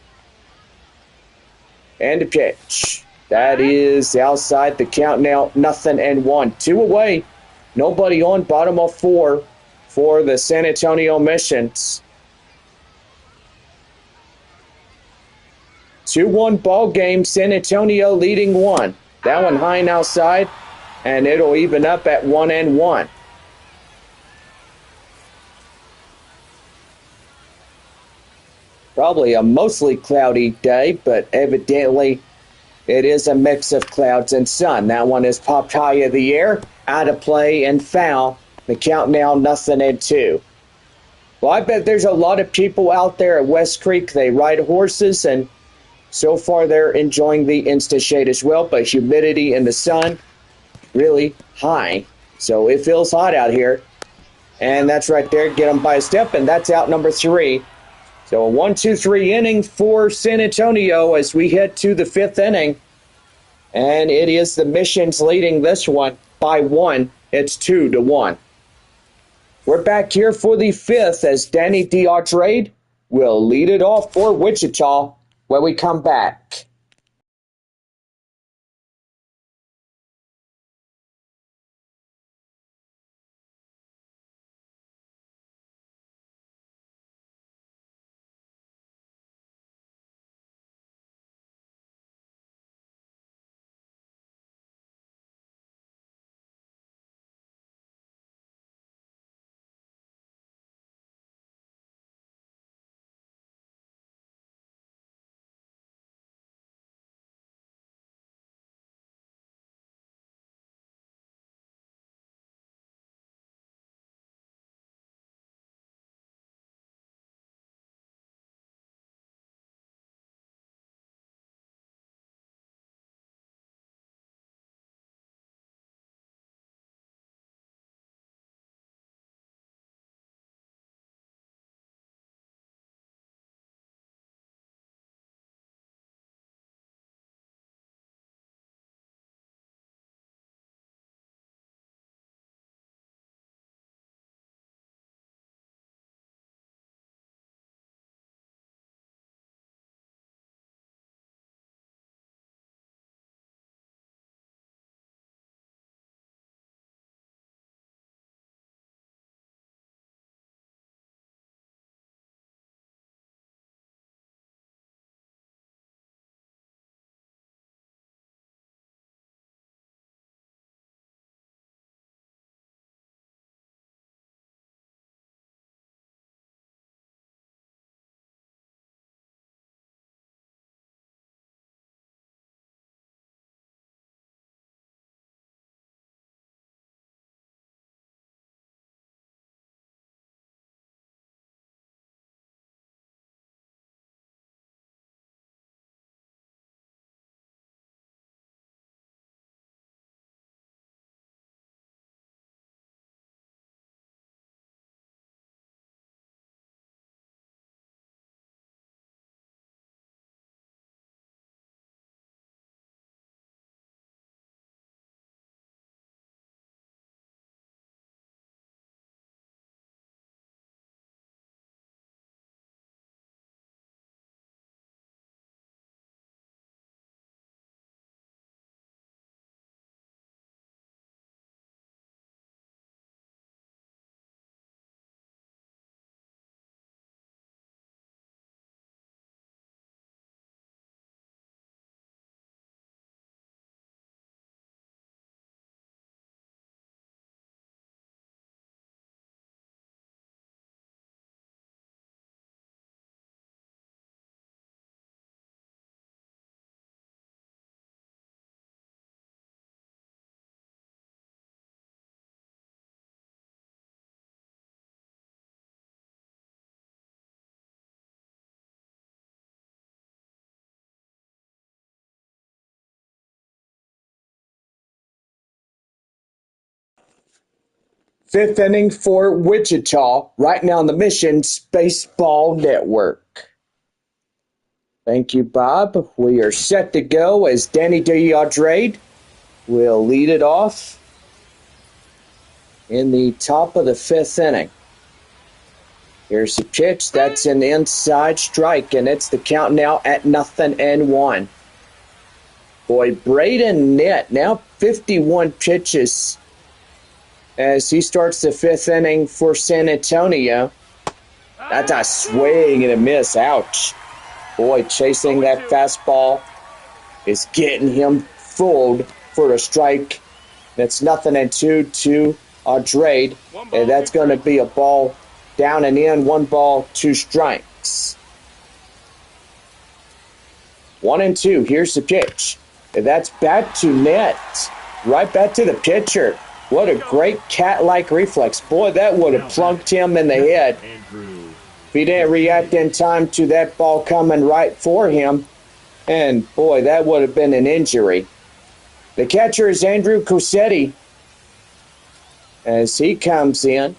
S1: And a pitch. That is outside the count now. 0-1. 2 away. Nobody on. Bottom of 4 for the San Antonio Missions. 2-1 ball game. San Antonio leading 1. That one high and outside. And it'll even up at 1-1. Probably a mostly cloudy day, but evidently it is a mix of clouds and sun. That one is popped high in the air, out of play and foul. The count now 0-2. Well, I bet there's a lot of people out there at West Creek. They ride horses, and so far they're enjoying the instant shade as well, but humidity in the sun really high. So it feels hot out here. And that's right there. Get them by a step, and that's out number 3. So a 1-2-3 inning for San Antonio as we head to the 5th inning. And it is the Missions leading this one by 1. It's 2-1. We're back here for the 5th as Danny DeAutrade will lead it off for Wichita when we come back. Fifth inning for Wichita, right now on the Mission's Baseball Network. Thank you, Bob. We are set to go as Danny DeAndre will lead it off in the top of the fifth inning. Here's the pitch. That's an inside strike, and it's the count now at 0-1. Boy, Braden Nett, now 51 pitches as he starts the fifth inning for San Antonio. That's a swing and a miss. Ouch. Boy, chasing that fastball is getting him fooled for a strike. That's 0-2 to Andrade, and that's going to be a ball down and in, 1 ball, 2 strikes. 1-2. Here's the pitch. And that's back to Nett. Right back to the pitcher. What a great cat-like reflex. Boy, that would have plunked him in the head if he didn't react in time to that ball coming right for him. And, boy, that would have been an injury. The catcher is Andrew Cosetti as he comes in.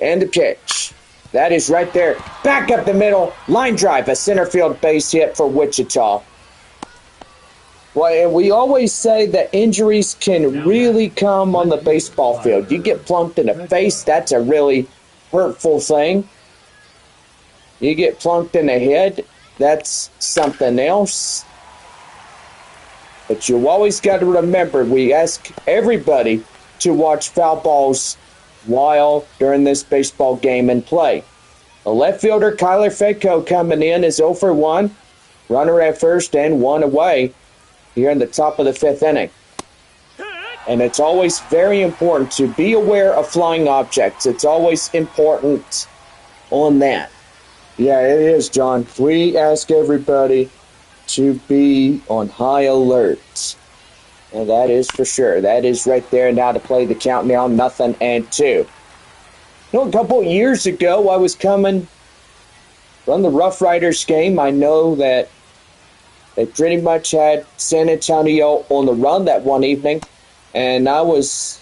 S1: And the pitch. That is right there. Back up the middle. Line drive. A center field base hit for Wichita. Well, we always say that injuries can really come on the baseball field. You get plunked in the face, that's a really hurtful thing. You get plunked in the head, that's something else. But you always got to remember, we ask everybody to watch foul balls while during this baseball game in play. The left fielder, Kyler Fedko, coming in is 0 for 1. Runner at first and 1 away here in the top of the fifth inning. And it's always very important to be aware of flying objects. It's always important on that. Yeah, it is, John. We ask everybody to be on high alert. And that is for sure. That is right there now to play the count now, 0-2. You know, a couple of years ago, I was coming from the Rough Riders game. I know that they pretty much had San Antonio on the run that one evening. And I was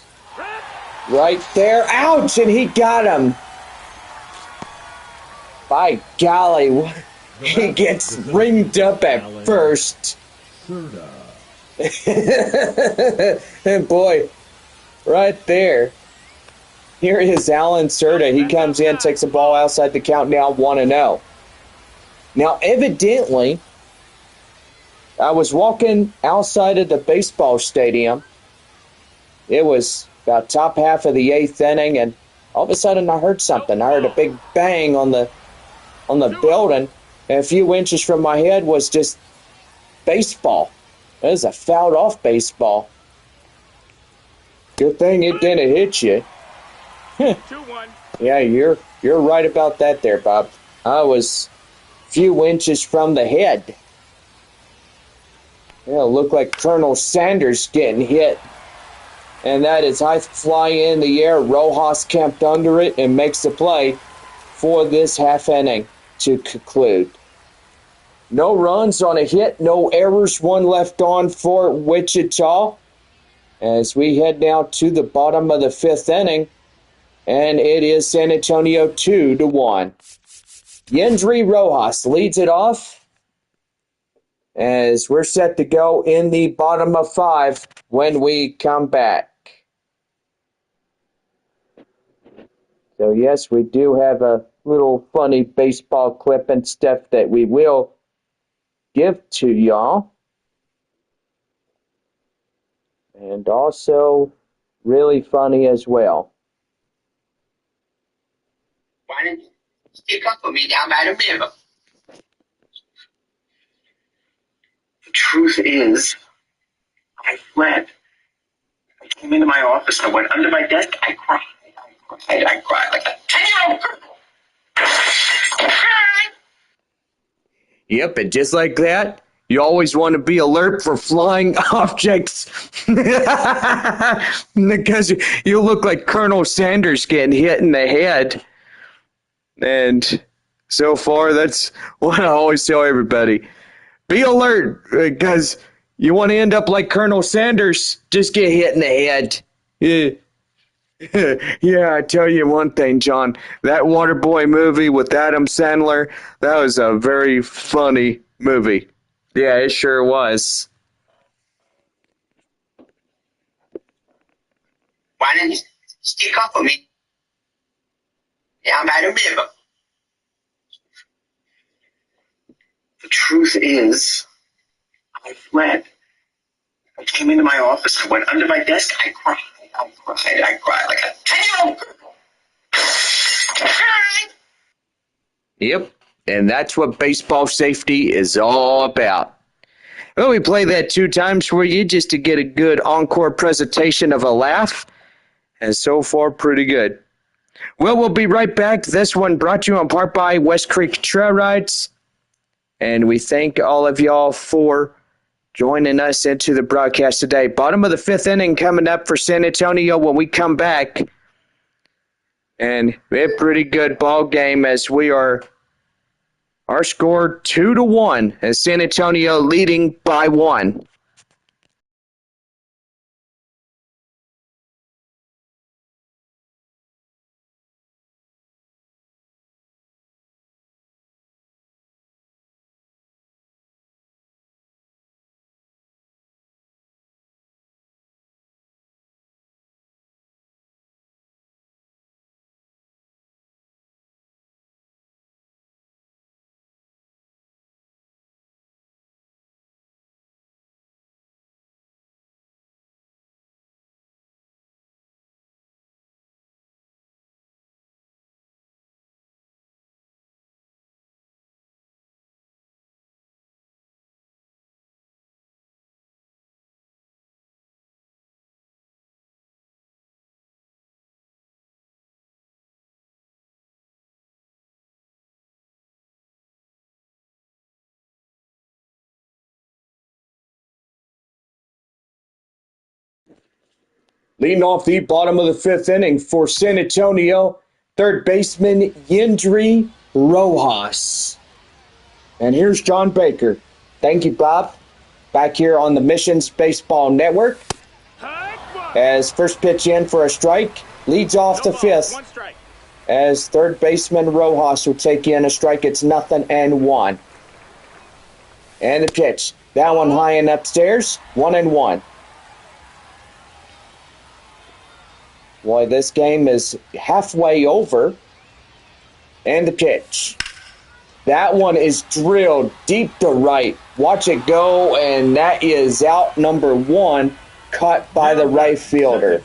S1: right there. Ouch! And he got him. By golly, he gets ringed up at first. And boy, right there. Here is Alan Serta. He comes in, takes the ball outside the count now, 1-0. Now, evidently, I was walking outside of the baseball stadium. It was about top half of the 8th inning, and all of a sudden I heard something. I heard a big bang on the building, and a few inches from my head was just baseball. It was a fouled off baseball. Good thing it didn't hit you.
S2: 2-1.
S1: Yeah, you're right about that there, Bob. I was a few inches from the head. Yeah, it looked like Colonel Sanders getting hit. And that is high fly in the air. Rojas camped under it and makes the play for this half inning to conclude. No runs on a hit, no errors, 1 left on for Wichita. As we head now to the bottom of the 5th inning, and it is San Antonio 2-1. Yendry Rojas leads it off as we're set to go in the bottom of 5 when we come back. So yes, we do have a little funny baseball clip and stuff that we will give to y'all. And also really funny as well.
S3: Why didn't you stick up for me down by the river? The truth is, I fled. I came into my office, I went under my desk, I cried like a 10-year-old girl.
S1: Yep, and just like that, you always want to be alert for flying objects because you look like Colonel Sanders getting hit in the head. And so far, that's what I always tell everybody. Be alert because you want to end up like Colonel Sanders, just get hit in the head. Yeah. Yeah, I tell you one thing, John. That Waterboy movie with Adam Sandler, that was a very funny movie. Yeah, it sure was.
S3: Why didn't you stick up for me? Yeah, by the river. The truth is, I fled. I came into my office. I went under my desk. I cried. I cried like a 10-year-old girl.
S1: Yep, and that's what baseball safety is all about. Well, we play that 2 times for you just to get a good encore presentation of a laugh, and so far, pretty good. Well, we'll be right back. This one brought to you in part by West Creek Trail Rides, and we thank all of y'all for joining us into the broadcast today. Bottom of the 5th inning coming up for San Antonio when we come back, and a pretty good ball game as we are our score 2-1 as San Antonio leading by 1. Leading off the bottom of the 5th inning for San Antonio, third baseman Yendry Rojas. And here's John Baker. Thank you, Bob. Back here on the Missions Baseball Network. As first pitch in for a strike, leads off the 5th. As third baseman Rojas will take in a strike, it's 0-1. And the pitch. That one high and upstairs, 1-1. Boy, this game is halfway over. And the pitch. That one is drilled deep to right. Watch it go, and that is out number 1, caught by the right fielder.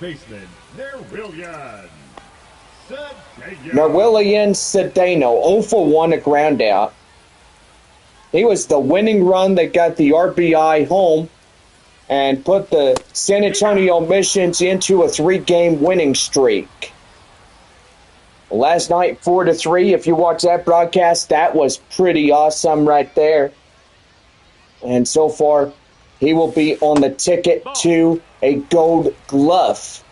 S1: Norwillian Cedeno, 0 for 1, a ground out. He was the winning run that got the RBI home and put the San Antonio Missions into a 3-game winning streak. Last night, 4-3. If you watch that broadcast, that was pretty awesome right there. And so far, he will be on the ticket to a Gold Glove.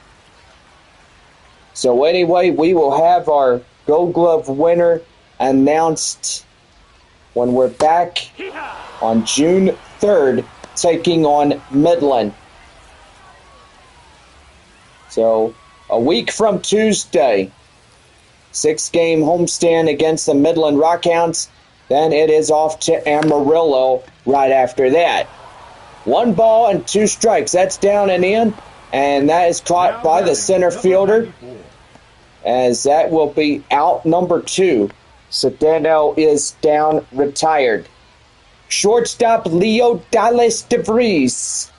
S1: So anyway, we will have our Gold Glove winner announced when we're back on June 3rd, taking on Midland. So a week from Tuesday, 6-game homestand against the Midland Rockhounds. Then it is off to Amarillo right after that. 1 ball and 2 strikes. That's down and in. And that is caught by the center fielder, as that will be out number 2. Cedeno is down, retired. Shortstop Leo Dallas DeVries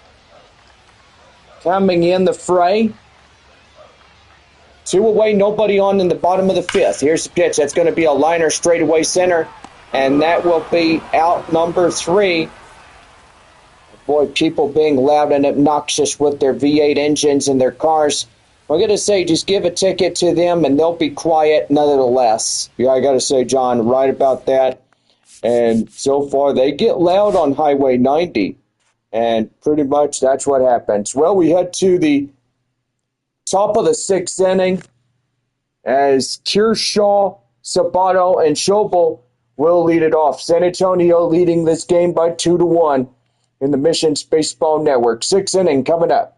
S1: coming in the fray. 2 away, nobody on in the bottom of the 5th. Here's the pitch. That's going to be a liner straight away center, and that will be out number 3. Boy, people being loud and obnoxious with their V8 engines in their cars. I'm going to say just give a ticket to them, and they'll be quiet nonetheless. Yeah, I got to say, John, right about that. And so far, they get loud on Highway 90, and pretty much that's what happens. Well, we head to the top of the 6th inning as Kershaw, Sabato, and Schobel will lead it off. San Antonio leading this game by 2-1 in the Missions Baseball Network. 6th inning coming up.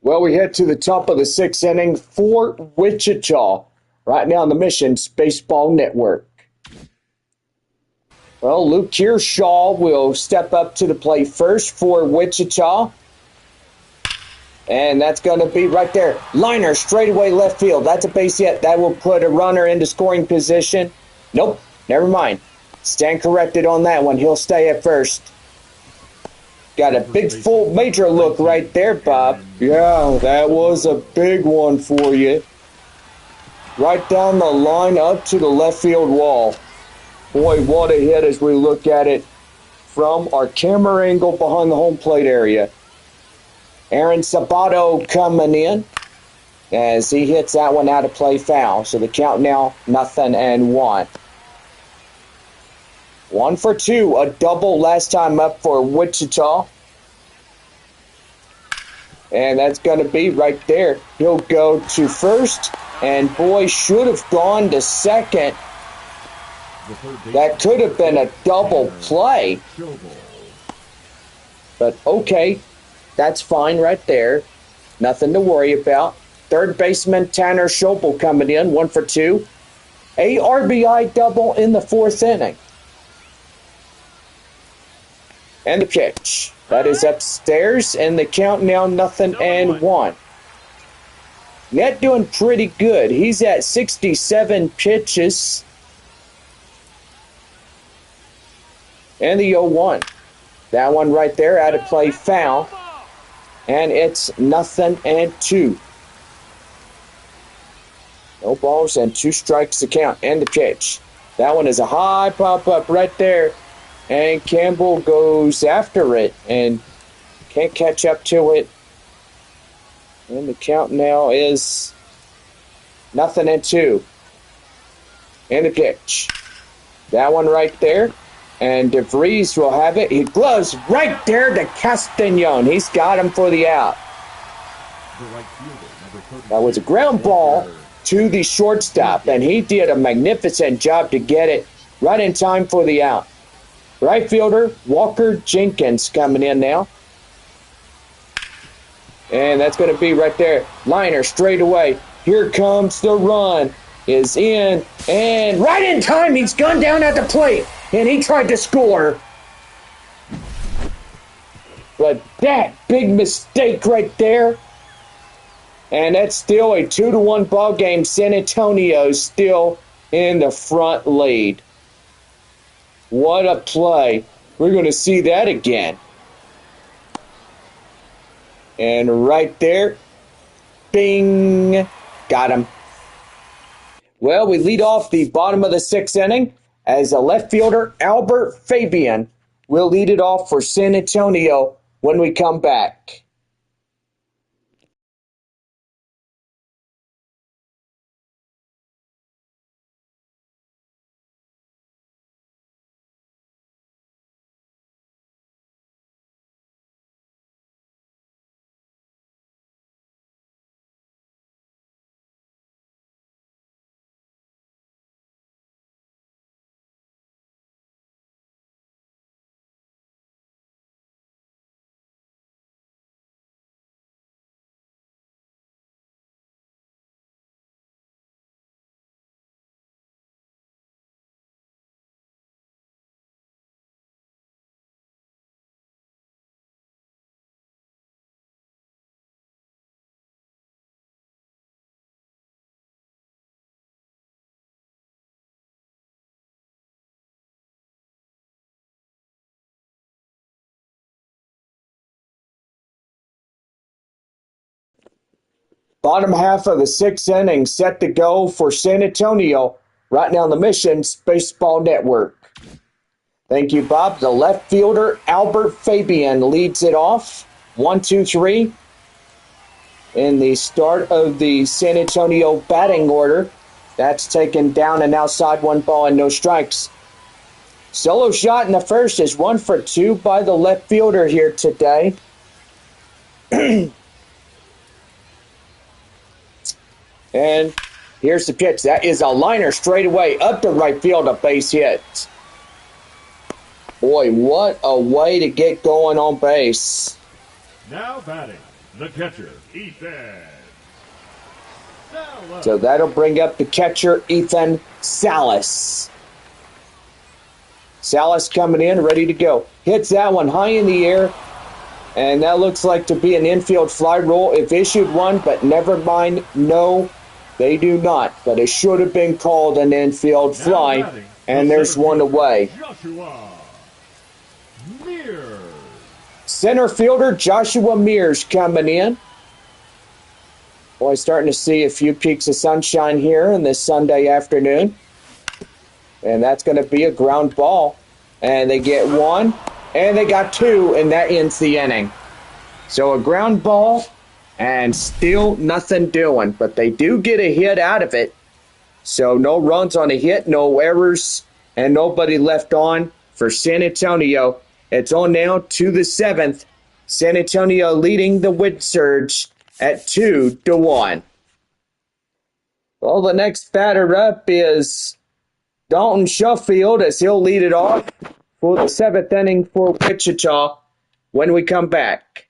S1: Well, we head to the top of the sixth inning for Wichita. Right now on the Mission's Baseball Network. Well, Luke Kearshaw will step up to the plate first for Wichita. And that's going to be right there. Liner straightaway left field. That's a base hit. That will put a runner into scoring position. Nope, never mind. Stand corrected on that one. He'll stay at first. Got a big full major look right there, Bob. Yeah, that was a big one for you. Right down the line up to the left field wall. Boy, what a hit as we look at it from our camera angle behind the home plate area. Aaron Sabato coming in as he hits that one out of play foul. So the count now 0-1. 1 for 2, a double last time up for Wichita. And that's going to be right there. He'll go to first, and boy, should have gone to second. That could have been a double play. But okay, that's fine right there. Nothing to worry about. Third baseman Tanner Schobel coming in, 1 for 2. A RBI double in the fourth inning. And the pitch. That is upstairs, and the count now 0-1. Net doing pretty good. He's at 67 pitches. And the 0-1. That one right there out of play foul. And it's 0-2. No balls and 2 strikes to count. And the pitch. That one is a high pop-up right there. And Campbell goes after it and can't catch up to it. And the count now is 0-2. And the pitch. That one right there. And DeVries will have it. He gloves right there to Castañon. He's got him for the out. That was a ground ball to the shortstop. And he did a magnificent job to get it right in time for the out. Right fielder Walker Jenkins coming in now. And that's going to be right there. Liner straight away. Here comes the run. Is in. And right in time, he's gone down at the plate. And he tried to score. But that big mistake right there. And that's still a 2-1 ball game. San Antonio's still in the front lead. What a play. We're going to see that again. And right there, bing, got him. Well, we lead off the bottom of the sixth inning as a left fielder, Albert Fabian, will lead it off for San Antonio when we come back. Bottom half of the sixth inning set to go for San Antonio right now on the Mission's Baseball Network. Thank you, Bob. The left fielder, Albert Fabian, leads it off. 1, 2, 3. In the start of the San Antonio batting order. That's taken down and outside, 1 ball and no strikes. Solo shot in the first is 1 for 2 by the left fielder here today. And here's the pitch. That is a liner straight away up the right field, a base hit. Boy, what a way to get going on base.
S2: Now batting, The catcher, Ethan Salas.
S1: So that'll bring up the catcher, Ethan Salas. Salas coming in, ready to go. Hits that one high in the air. And that looks like to be an infield fly rule. If issued one, but never mind. No, they do not. But it should have been called an infield fly. And there's one away.
S2: Joshua Mears.
S1: Center fielder Joshua Mears coming in. Boy, starting to see a few peaks of sunshine here on this Sunday afternoon. And that's going to be a ground ball. And they get one, and they got two, and that ends the inning. So a ground ball, and still nothing doing. But they do get a hit out of it. So no runs on a hit, no errors, and nobody left on for San Antonio. It's on now to the seventh. San Antonio leading the Wind Surge at 2-1. Well, the next batter up is Dalton Sheffield as he'll lead it off for the seventh inning for Wichita when we come back.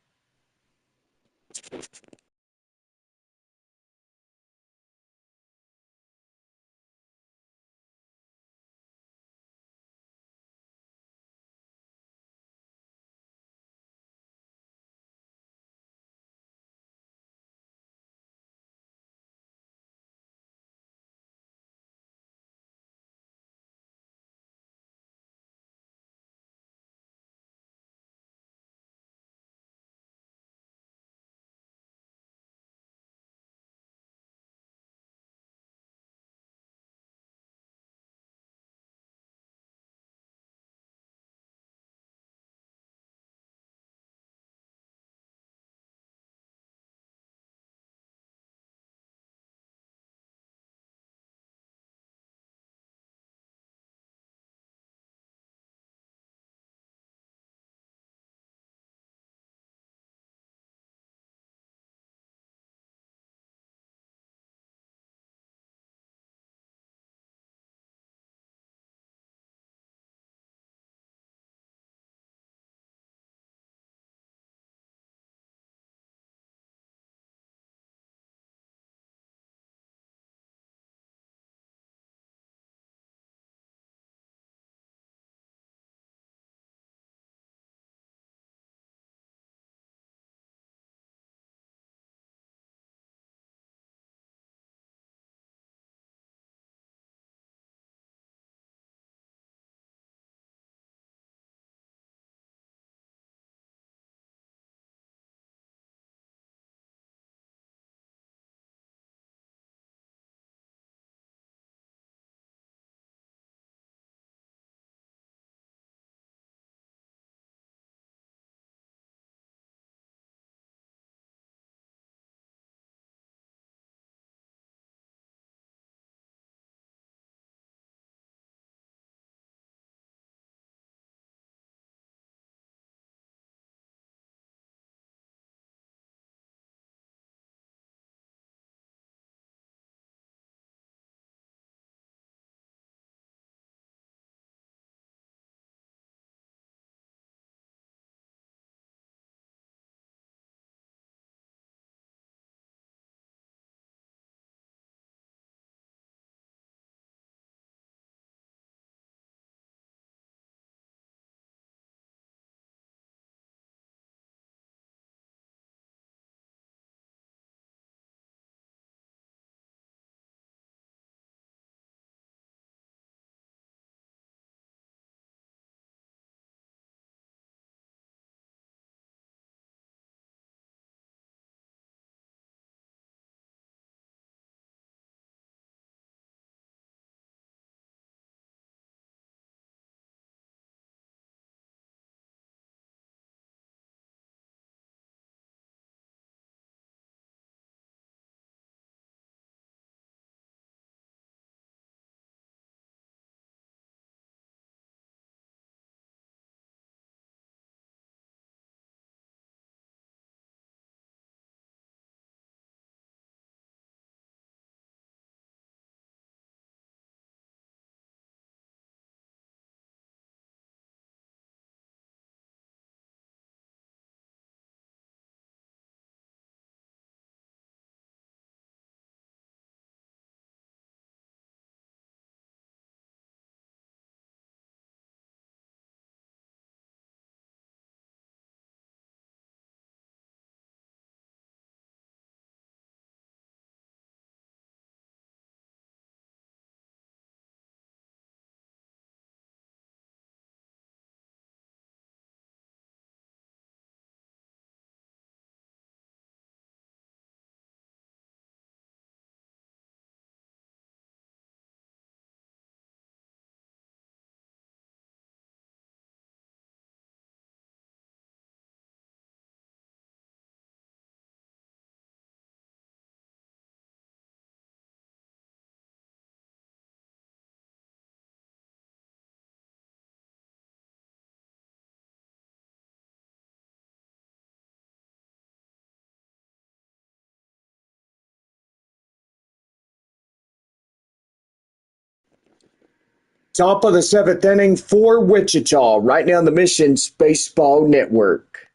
S1: Top of the seventh inning for Wichita, right now on the Missions Baseball Network.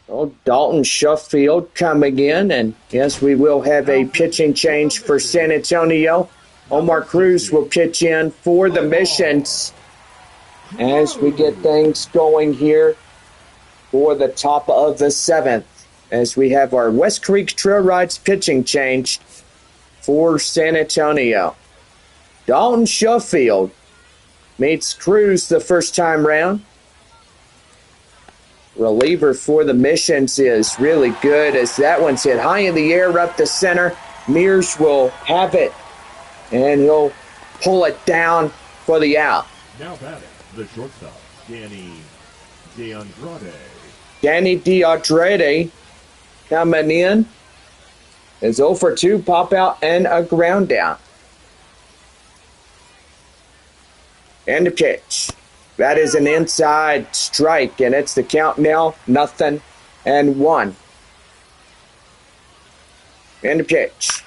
S1: Well, Dalton Sheffield coming in, and yes, we will have a pitching change for San Antonio. Omar Cruz will pitch in for the Missions as we get things going here for the top of the seventh, as we have our West Creek Trail Rides pitching change for San Antonio. Dalton Sheffield meets Cruz the first time round. Reliever for the Missions is really good, as that one's hit high in the air up the center. Mears will have it, and he'll pull it down for the out.
S2: Now batting, the shortstop, Danny DeAndrade.
S1: Danny DeAndrade coming in is 0 for 2, pop out, and a ground down. And the pitch. That is an inside strike, and it's the count now, 0-1. And the pitch.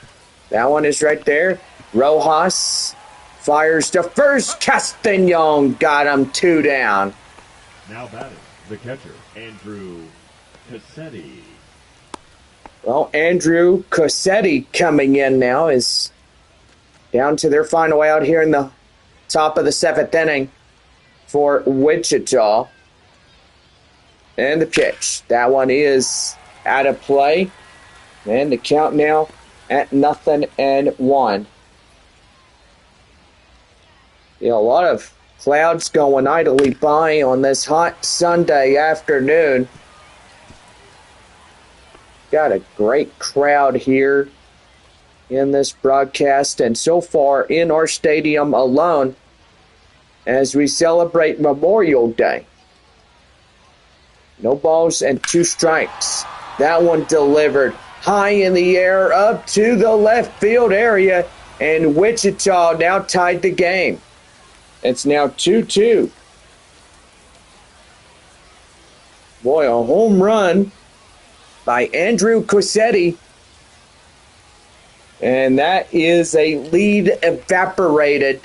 S1: That one is right there. Rojas fires to first. Castañon got him 2 down.
S2: Now batting, the catcher, Andrew Cassetti.
S1: Well, Andrew Cassetti coming in now is down to their final out here in the top of the seventh inning for Wichita. And the pitch. That one is out of play. And the count now at 0-1. A lot of clouds going idly by on this hot Sunday afternoon. Got a great crowd here in this broadcast, and so far in our stadium alone as we celebrate Memorial Day. No balls and 2 strikes. That one delivered high in the air up to the left field area, and Wichita now tied the game. It's now 2-2. Boy, a home run by Andrew Cassetti. And that is a lead evaporated.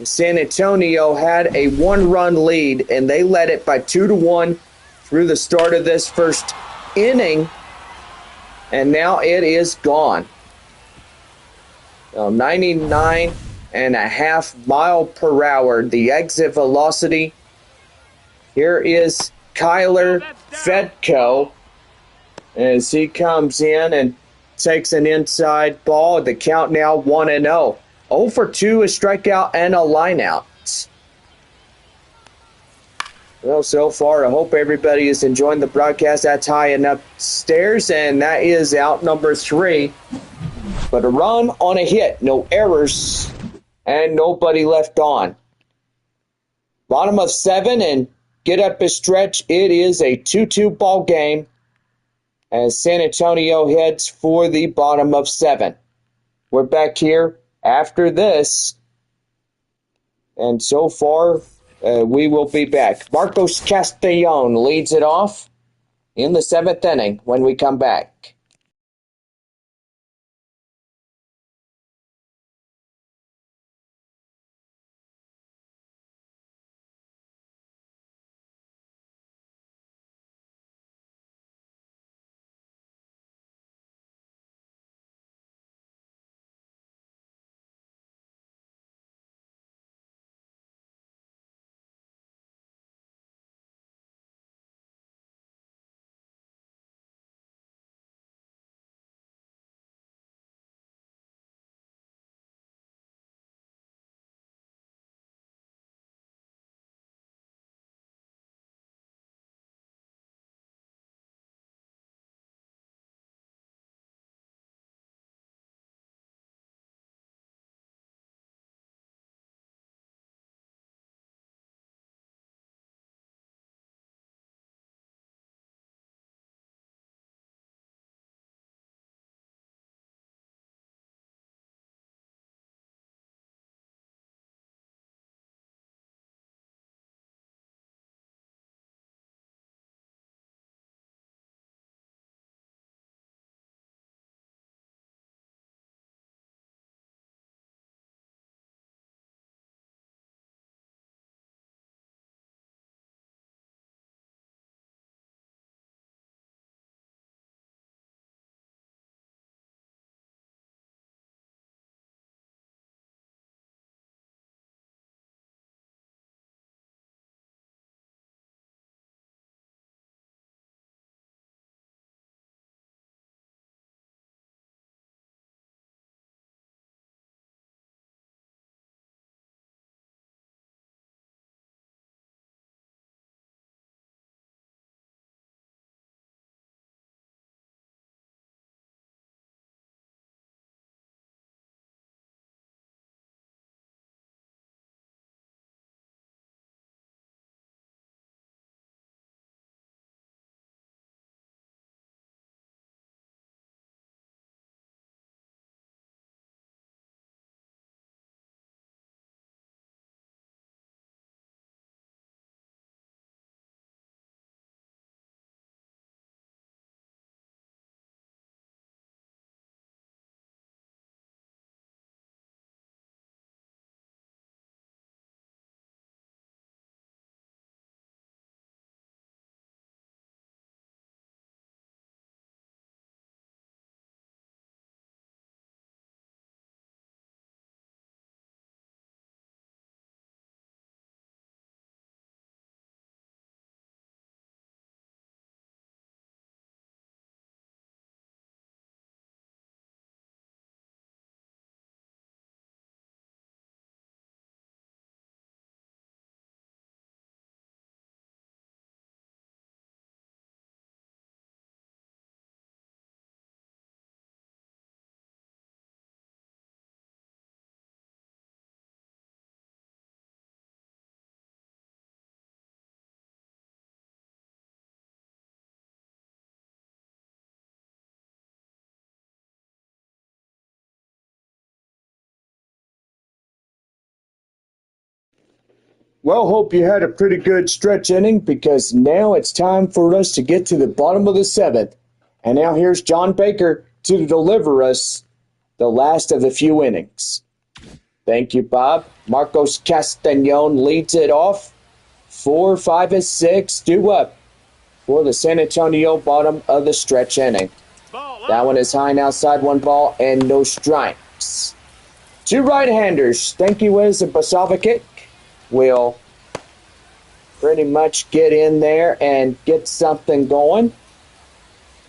S1: San Antonio had a 1-run lead, and they led it by 2-1 through the start of this first inning. And now it is gone. 99.5 mile per hour, the exit velocity. Here is Kyler Fedko as he comes in and takes an inside ball. The count now 1-0. 0 for 2, a strikeout and a lineout. Well, so far, I hope everybody is enjoying the broadcast. That's high and upstairs, and that is out number 3. But a run on a hit, no errors, and nobody left on. Bottom of 7, and get up a stretch. It is a 2-2 ball game as San Antonio heads for the bottom of 7. We're back here after this, and so far we will be back. Marcos Castellon leads it off in the 7th inning when we come back. Well, hope you had a pretty good stretch inning because now it's time for us to get to the bottom of the seventh. And now here's John Baker to deliver us the last of the few innings. Thank you, Bob. Marcos Castañon leads it off. 4, 5, and 6 due up for the San Antonio bottom of the stretch inning. That one is high and outside, 1 ball and no strikes. Two right-handers, Stankiewicz and Basovic, will pretty much get in there and get something going.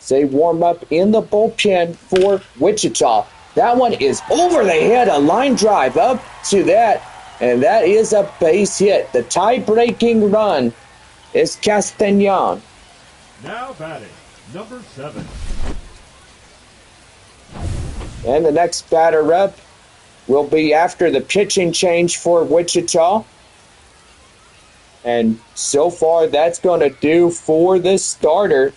S1: They warm up in the bullpen for Wichita. That one is over the head, a line drive up to that, and that is a base hit. The tie-breaking run is Castañon.
S2: Now batting, number 7.
S1: And the next batter up will be after the pitching change for Wichita. And so far, that's going to do for this starter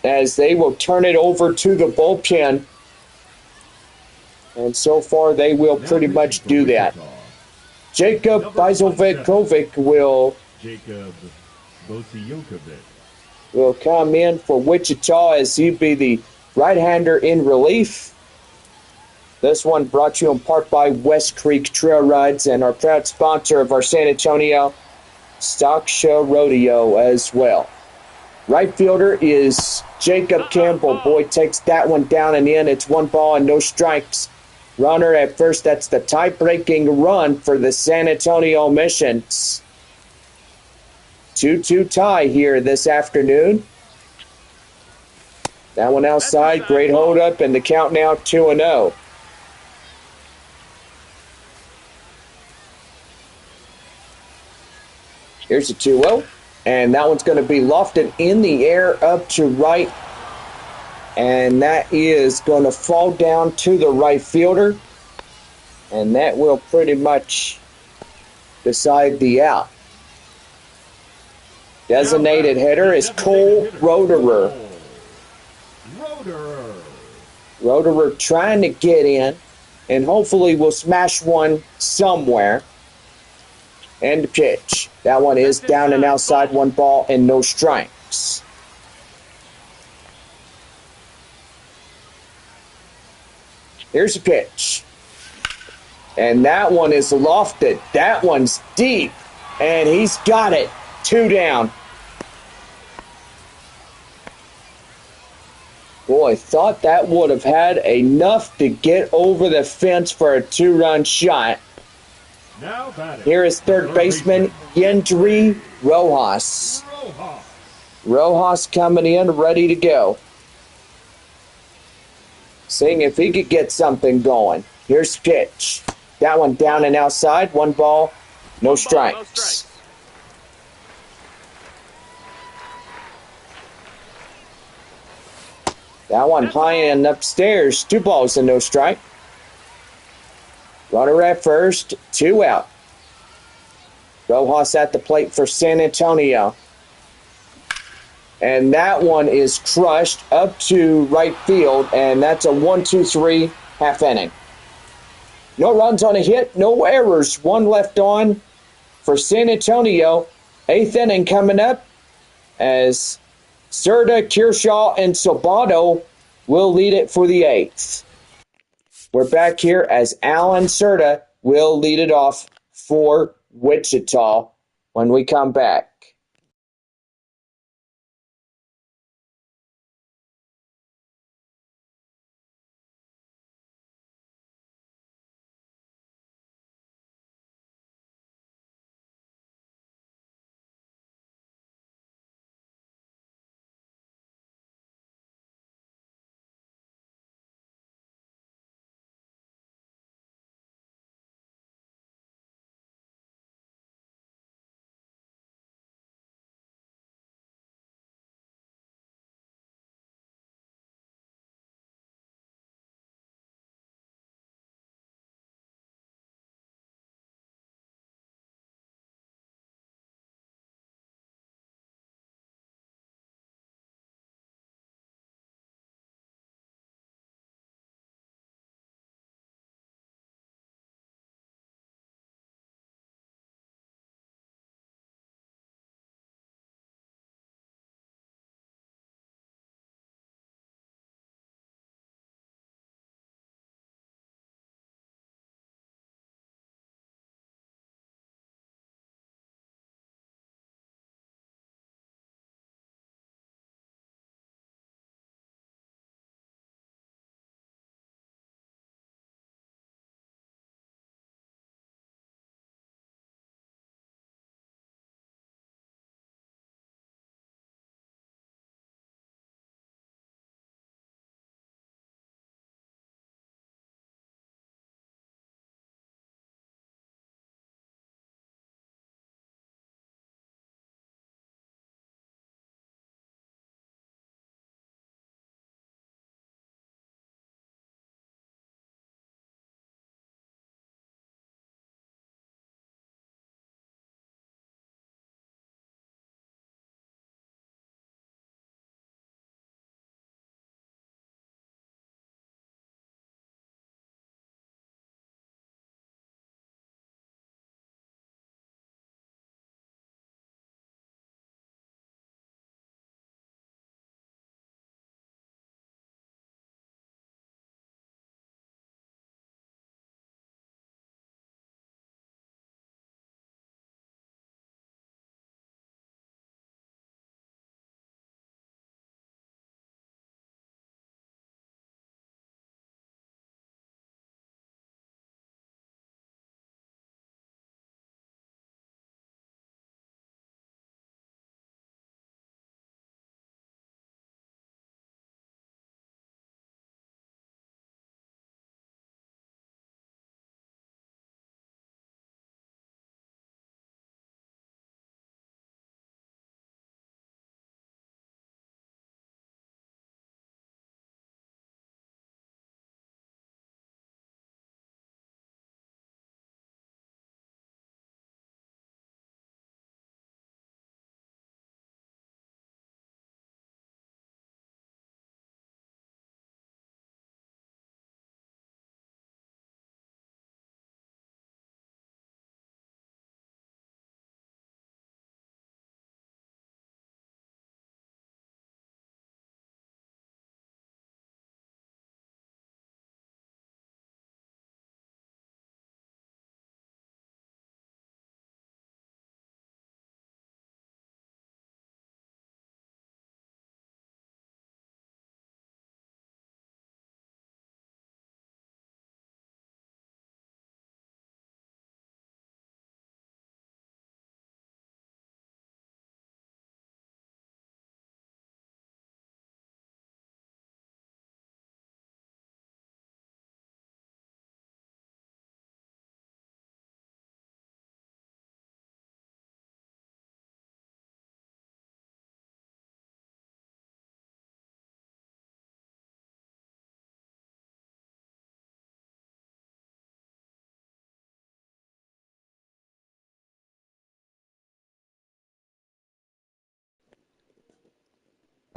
S1: as they will turn it over to the bullpen. And so far, they will pretty much do that. Jacob Bizovic will come in for Wichita as he'll be the right-hander in relief. This one brought to you in part by West Creek Trail Rides and our proud sponsor of our San Antonio Stock Show Rodeo as well. Right fielder is Jacob Campbell. Boyd takes that one down and in. It's 1 ball and no strikes. Runner at first. That's the tie-breaking run for the San Antonio Missions. 2-2 tie here this afternoon. That one outside. Great hold up and the count now 2-0. Here's a 2-0, and that one's going to be lofted in the air up to right, and that is going to fall down to the right fielder, and that will pretty much decide the out. Designated hitter is Cole Roederer. Roederer trying to get in, and hopefully will smash one somewhere. And the pitch. That one is down and outside, 1 ball and no strikes. Here's the pitch. And that one is lofted. That one's deep. And he's got it. 2 down. Boy, thought that would have had enough to get over the fence for a 2-run shot. Here is third baseman Yendry Rojas. Rojas coming in, ready to go. Seeing if he could get something going. Here's the pitch. That one down and outside. 1 ball, no strikes. That one high and upstairs. 2 balls and no strike. Runner at first, 2 out. Rojas at the plate for San Antonio. And that one is crushed up to right field, and that's a 1-2-3 half inning. No runs on a hit, no errors. 1 left on for San Antonio. 8th inning coming up as Serta, Kershaw, and Sabato will lead it for the 8th. We're back here as Alan Serta will lead it off for Wichita when we come back.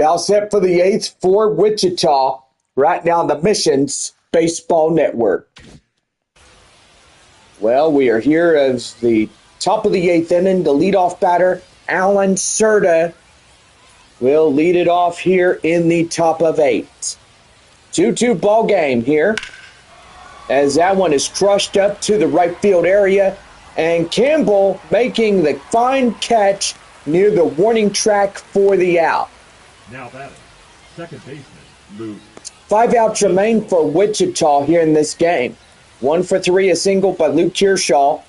S1: Now set for the 8th for Wichita, right now on the Missions Baseball Network. Well, we are here as the top of the 8th inning. The leadoff batter, Alan Serta, will lead it off here in the top of 8. 2-2 ball game here, as that one is crushed up to the right field area, and Campbell making the fine catch near the warning track for the out.
S2: Now batting, second baseman, Luke.
S1: 5 outs remain for Wichita here in this game. 1 for 3, a single by Luke Kearshaw.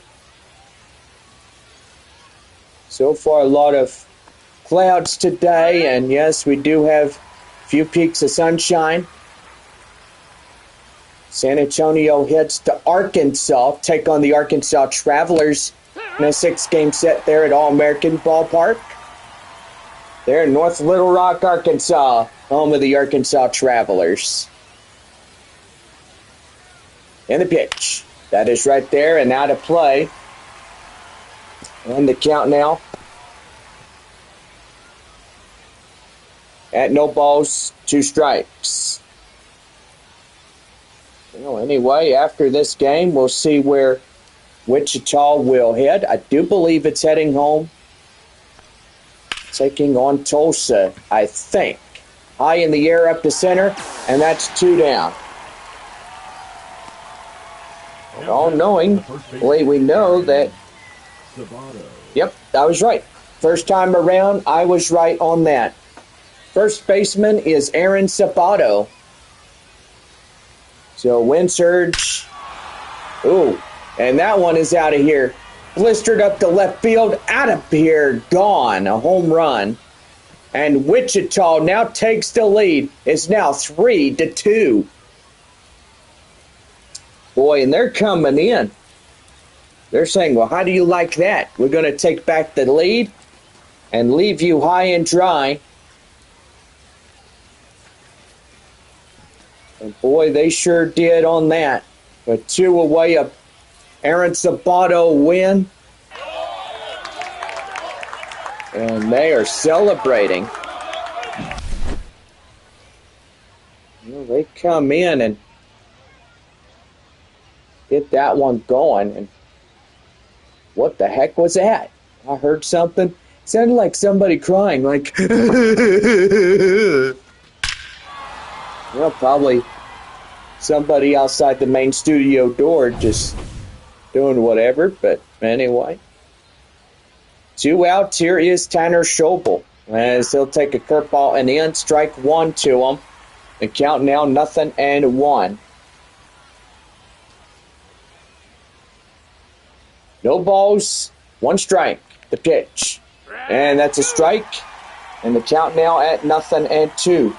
S1: So far, a lot of clouds today, and yes, we do have a few peaks of sunshine. San Antonio heads to Arkansas, take on the Arkansas Travelers in a 6-game set there at All-American Ballpark. They're in North Little Rock, Arkansas, home of the Arkansas Travelers. And the pitch. That is right there and out of play. And the count now at no balls, 2 strikes. Well, anyway, after this game, we'll see where Wichita will head. I do believe it's heading home, taking on Tulsa, I think. High in the air up to center, and that's 2 down. All knowing, we know that. Yep, I was right. First time around, I was right on that. First baseman is Aaron Sabato. So wind surge. Ooh, and that one is out of here. Blistered up to left field, out of here, gone. A home run. And Wichita now takes the lead. It's now 3-2. Boy, and they're coming in. They're saying, well, how do you like that? We're going to take back the lead and leave you high and dry. And boy, they sure did on that. But 2 away, a Aaron Sabato win. And they are celebrating. Well, they come in and get that one going. And what the heck was that? I heard something. It sounded like somebody crying, like, well, probably somebody outside the main studio door just doing whatever, but anyway. 2 outs. Here is Tanner Schobel, as he'll take a curveball and in, strike 1 to him. The count now 0-1. No balls, 1 strike. The pitch. And that's a strike. And the count now at 0-2.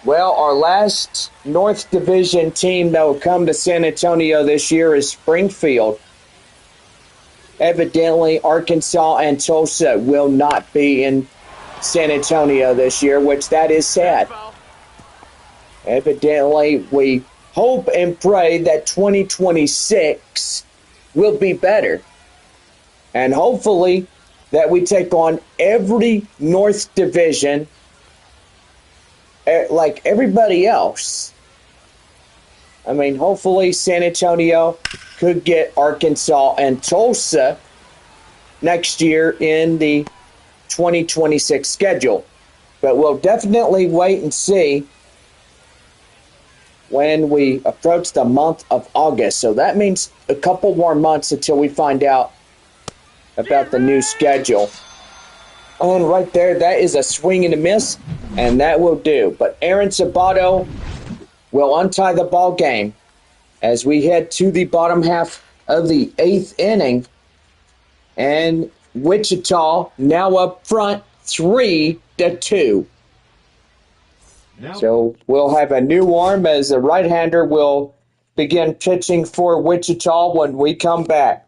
S1: Well, our last North Division team that will come to San Antonio this year is Springfield. Evidently, Arkansas and Tulsa will not be in San Antonio this year, which that is sad. Evidently, we hope and pray that 2026 will be better. And hopefully that we take on every North Division like everybody else. I mean, hopefully San Antonio could get Arkansas and Tulsa next year in the 2026 schedule. But we'll definitely wait and see when we approach the month of August. So that means a couple more months until we find out about the new schedule. And right there, that is a swing and a miss, and that will do. But Aaron Sabato will untie the ball game as we head to the bottom half of the 8th inning. And Wichita now up front 3-2. So we'll have a new arm as the right-hander will begin pitching for Wichita when we come back.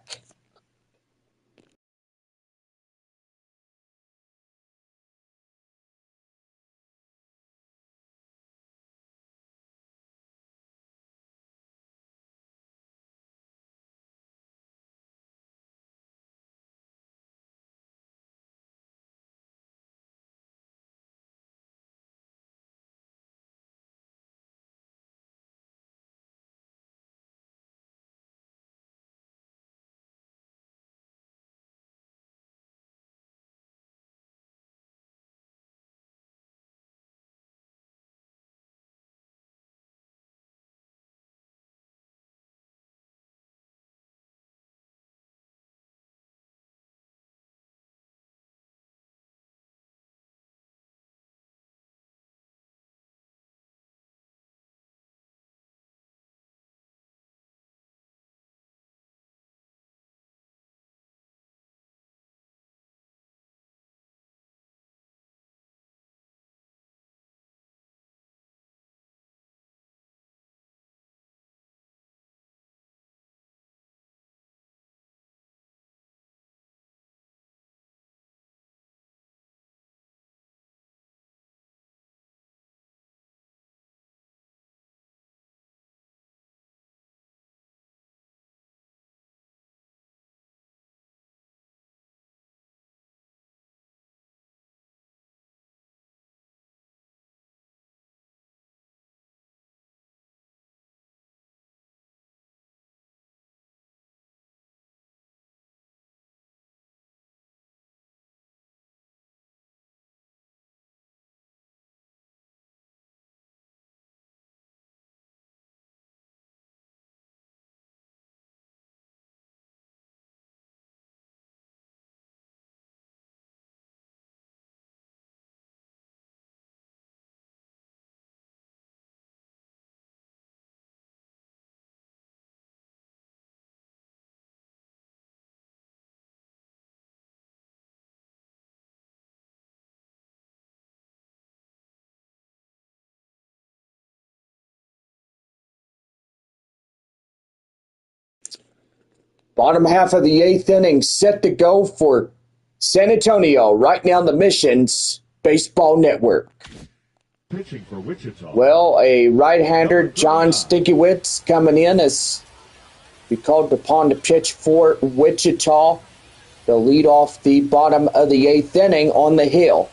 S1: Bottom half of the 8th inning set to go for San Antonio, right now the Mission's Baseball Network.
S2: Pitching for Wichita.
S1: Well, a right-hander, John Stinkiewicz, coming in as be called upon to pitch for Wichita to lead off the bottom of the 8th inning on the hill.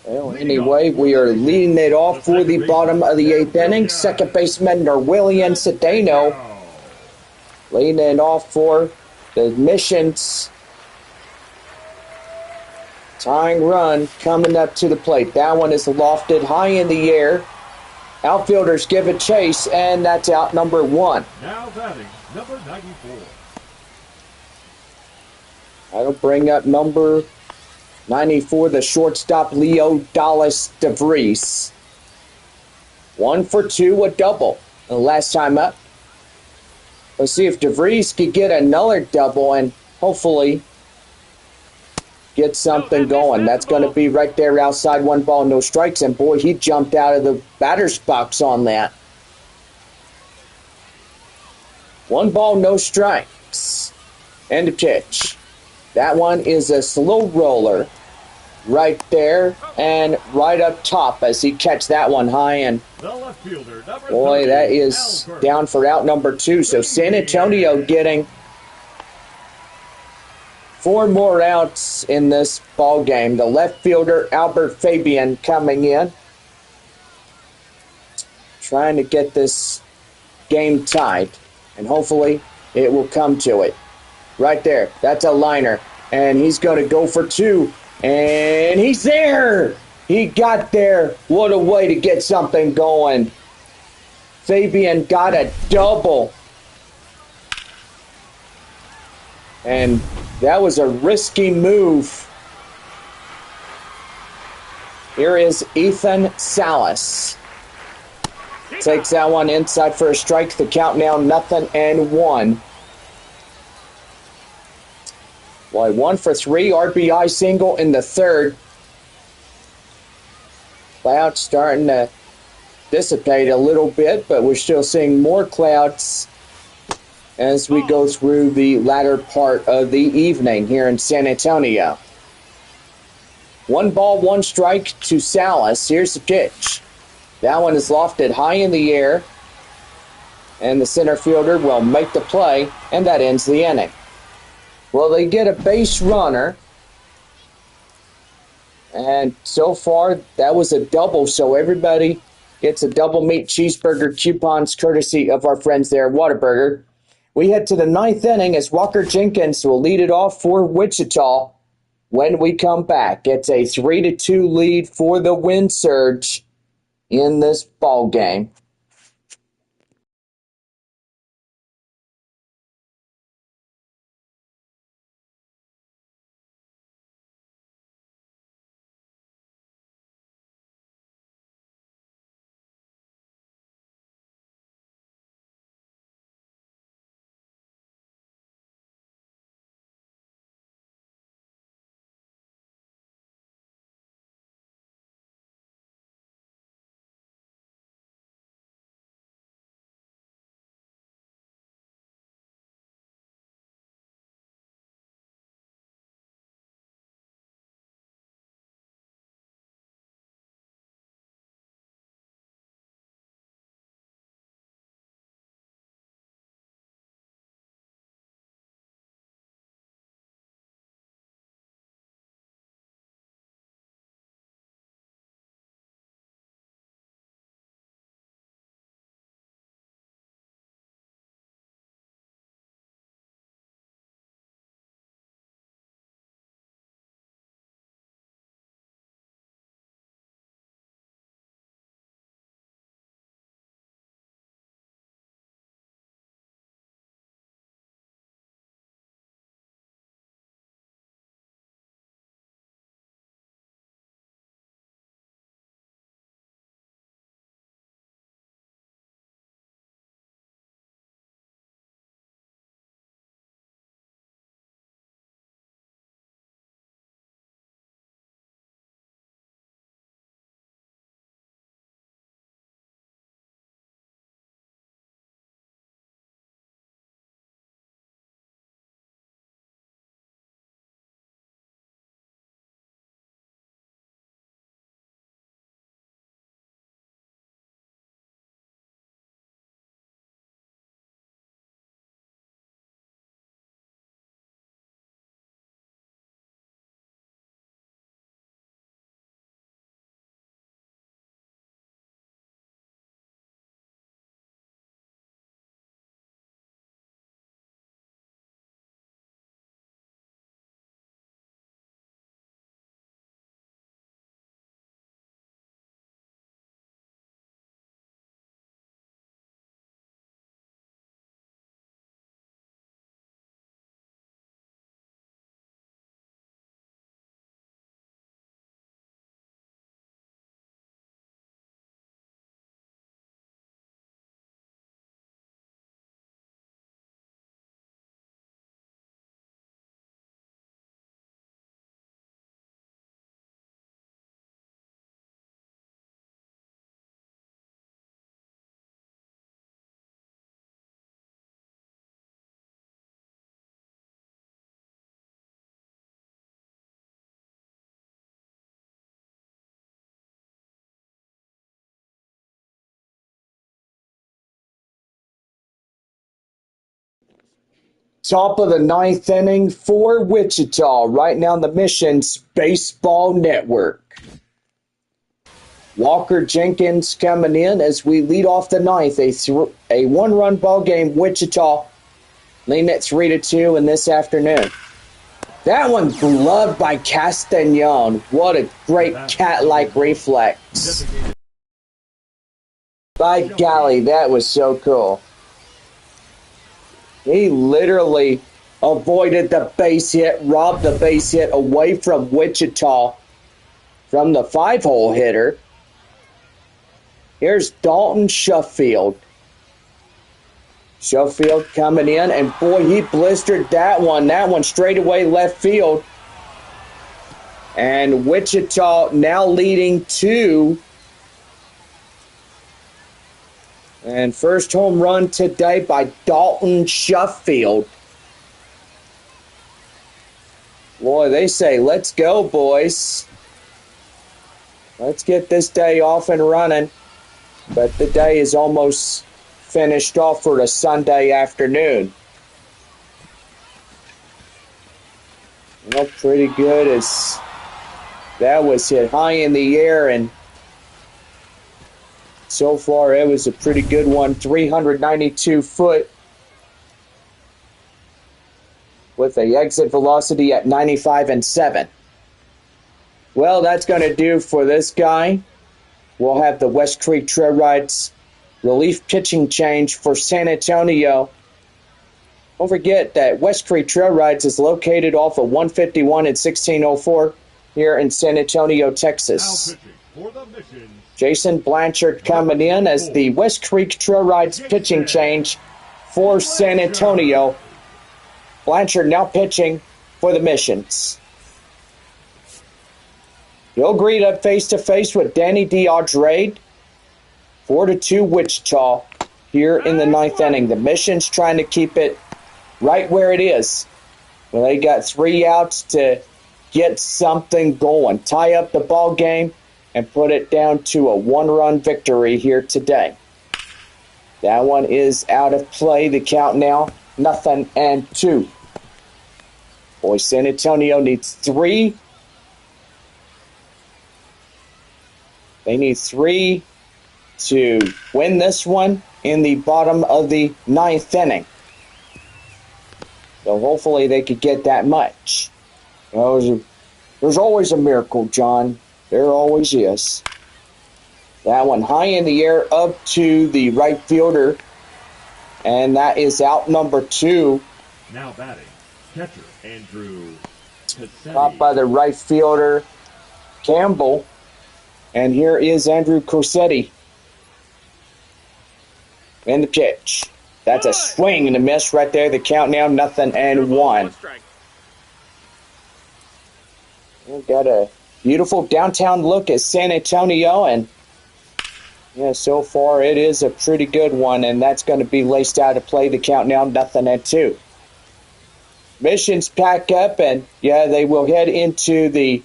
S1: Well, anyway, we are leading it off for the bottom of the 8th inning. Second baseman, Norwillian Cedeno, leading it off for the Mission's tying run coming up to the plate. That one is lofted high in the air. Outfielders give it chase, and that's out number 1.
S2: Now batting, number 94.
S1: That'll bring up number 94, the shortstop, Leo Dallas DeVries. 1 for 2, a double. The last time up. Let's see if DeVries could get another double and hopefully get something going. That's going to be right there outside, 1 ball, no strikes. And boy, he jumped out of the batter's box on that. 1 ball, no strikes. And a pitch. That one is a slow roller right there and right up top as he catch that one high. And
S2: The left fielder, number
S1: boy,
S2: 30,
S1: that is
S2: Albert.
S1: down for out number 2. So San Antonio getting 4 more outs in this ball game. The left fielder, Albert Fabian, coming in, trying to get this game tied. And hopefully it will come to it. Right there. That's a liner. And he's going to go for 2. And he's there. He got there. What a way to get something going. Fabian got a double. And that was a risky move. Here is Ethan Salas. Takes that one inside for a strike. The count now 0-1. Boy, 1 for 3, RBI single in the 3rd. Clouds starting to dissipate a little bit, but we're still seeing more clouds as we go through the latter part of the evening here in San Antonio. 1 ball, 1 strike to Salas. Here's the pitch. That one is lofted high in the air, and the center fielder will make the play, and that ends the inning. Well, they get a base runner, and so far that was a double, so everybody gets a double meat cheeseburger coupons courtesy of our friends there at Whataburger. We head to the 9th inning as Walker Jenkins will lead it off for Wichita. When we come back, it's a 3-2 lead for the Wind Surge in this ball game. Top of the ninth inning for Wichita, right now on the Mission's Baseball Network. Walker Jenkins coming in as we lead off the ninth. A one-run ball game. Wichita leading at 3-2 in this afternoon. That one gloved by Castagnon. What a great cat-like reflex. By golly, that was so cool. He literally avoided the base hit, robbed the base hit away from Wichita from the 5-hole hitter. Here's Dalton Sheffield. Sheffield coming in, and boy, he blistered that one. That one straight away left field. And Wichita now leading 2. And first home run today by Dalton Sheffield. Boy, they say, let's go, boys. Let's get this day off and running. But the day is almost finished off for a Sunday afternoon. Well, pretty good as that was hit high in the air, and so far it was a pretty good one. 392 foot with a exit velocity at 95.7. Well, that's going to do for this guy. We'll have the West Creek Trail Rides relief pitching change for San Antonio. Don't forget that West Creek Trail Rides is located off of 151 and 1604 here in San Antonio, Texas. Jason Blanchard coming in as the West Creek Trail Rides pitching change for San Antonio. Blanchard now pitching for the Missions. He'll greet up face-to-face with Danny DeAudrey. 4-2 Wichita here in the ninth inning. The Missions trying to keep it right where it is. Well, they got 3 outs to get something going. Tie up the ball game and put it down to a 1-run victory here today. That one is out of play. The count now, 0-2. Boy, San Antonio needs 3. They need 3 to win this one in the bottom of the ninth inning. So hopefully they could get that much. There's always a miracle, John. There always is. That one high in the air up to the right fielder. And that is out number 2.
S2: Now batting, catcher Andrew Cassetti.
S1: Caught by the right fielder, Campbell. And here is Andrew Cassetti. And the pitch. That's a swing and a miss right there. The count now, 0-1. We've got a beautiful downtown look at San Antonio, and yeah, so far it is a pretty good one, and that's going to be laced out to play. The count now, 0-2. Missions pack up, and yeah, they will head into the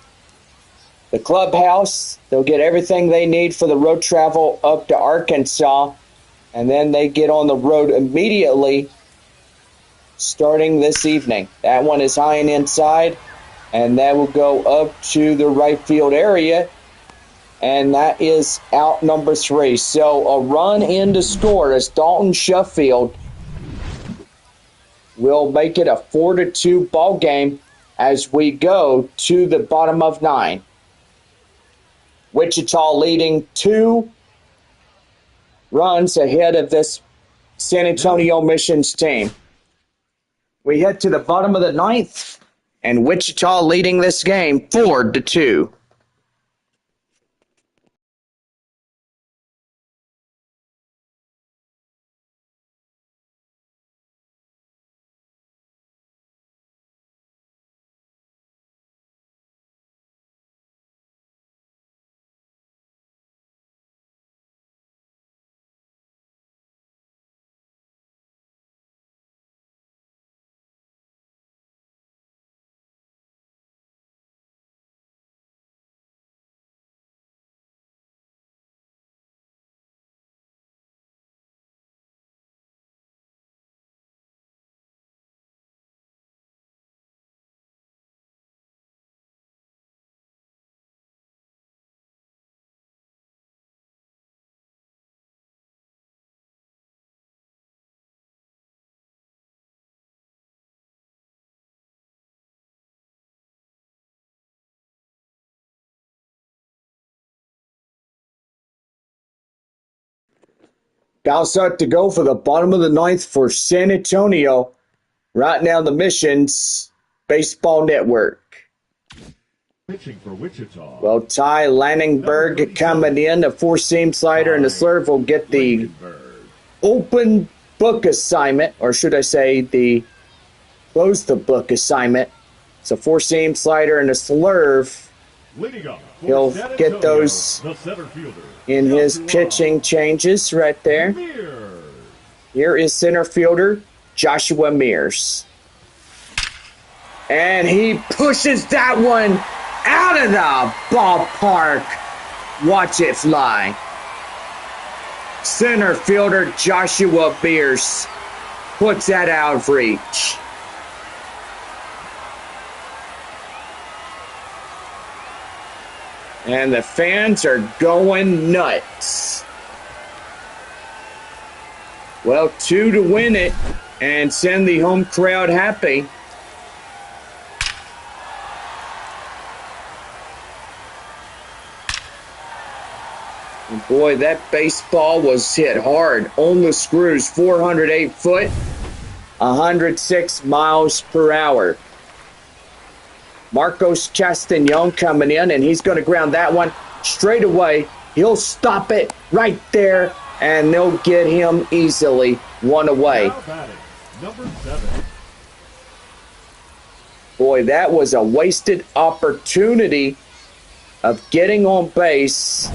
S1: clubhouse. They'll get everything they need for the road travel up to Arkansas, and then they get on the road immediately starting this evening. That one is high and inside, and that will go up to the right field area, and that is out number 3. So a run in to score as Dalton Sheffield will make it a 4-2 ball game as we go to the bottom of 9. Wichita leading 2 runs ahead of this San Antonio Missions team. We head to the bottom of the 9th, and Wichita leading this game 4-2. About set to go for the bottom of the ninth for San Antonio. Right now, the Missions Baseball Network.
S2: Pitching for Wichita.
S1: Well, Ty Lanningberg coming in. The four-seam slider and the slurve will get the open book assignment, or should I say the close the book assignment. It's a four-seam slider and a slurve. He'll get those in his pitching changes right there. Here is center fielder Joshua Mears. And he pushes that one out of the ballpark. Watch it fly. Center fielder Joshua Mears puts that out of reach. And the fans are going nuts. Well, 2 to win it and send the home crowd happy. And boy, that baseball was hit hard on the screws. 408 foot, 106 miles per hour. Marcos Castañon coming in, and he's going to ground that one straight away. He'll stop it right there, and they'll get him easily one away.
S2: Number 7.
S1: Boy, that was a wasted opportunity of getting on base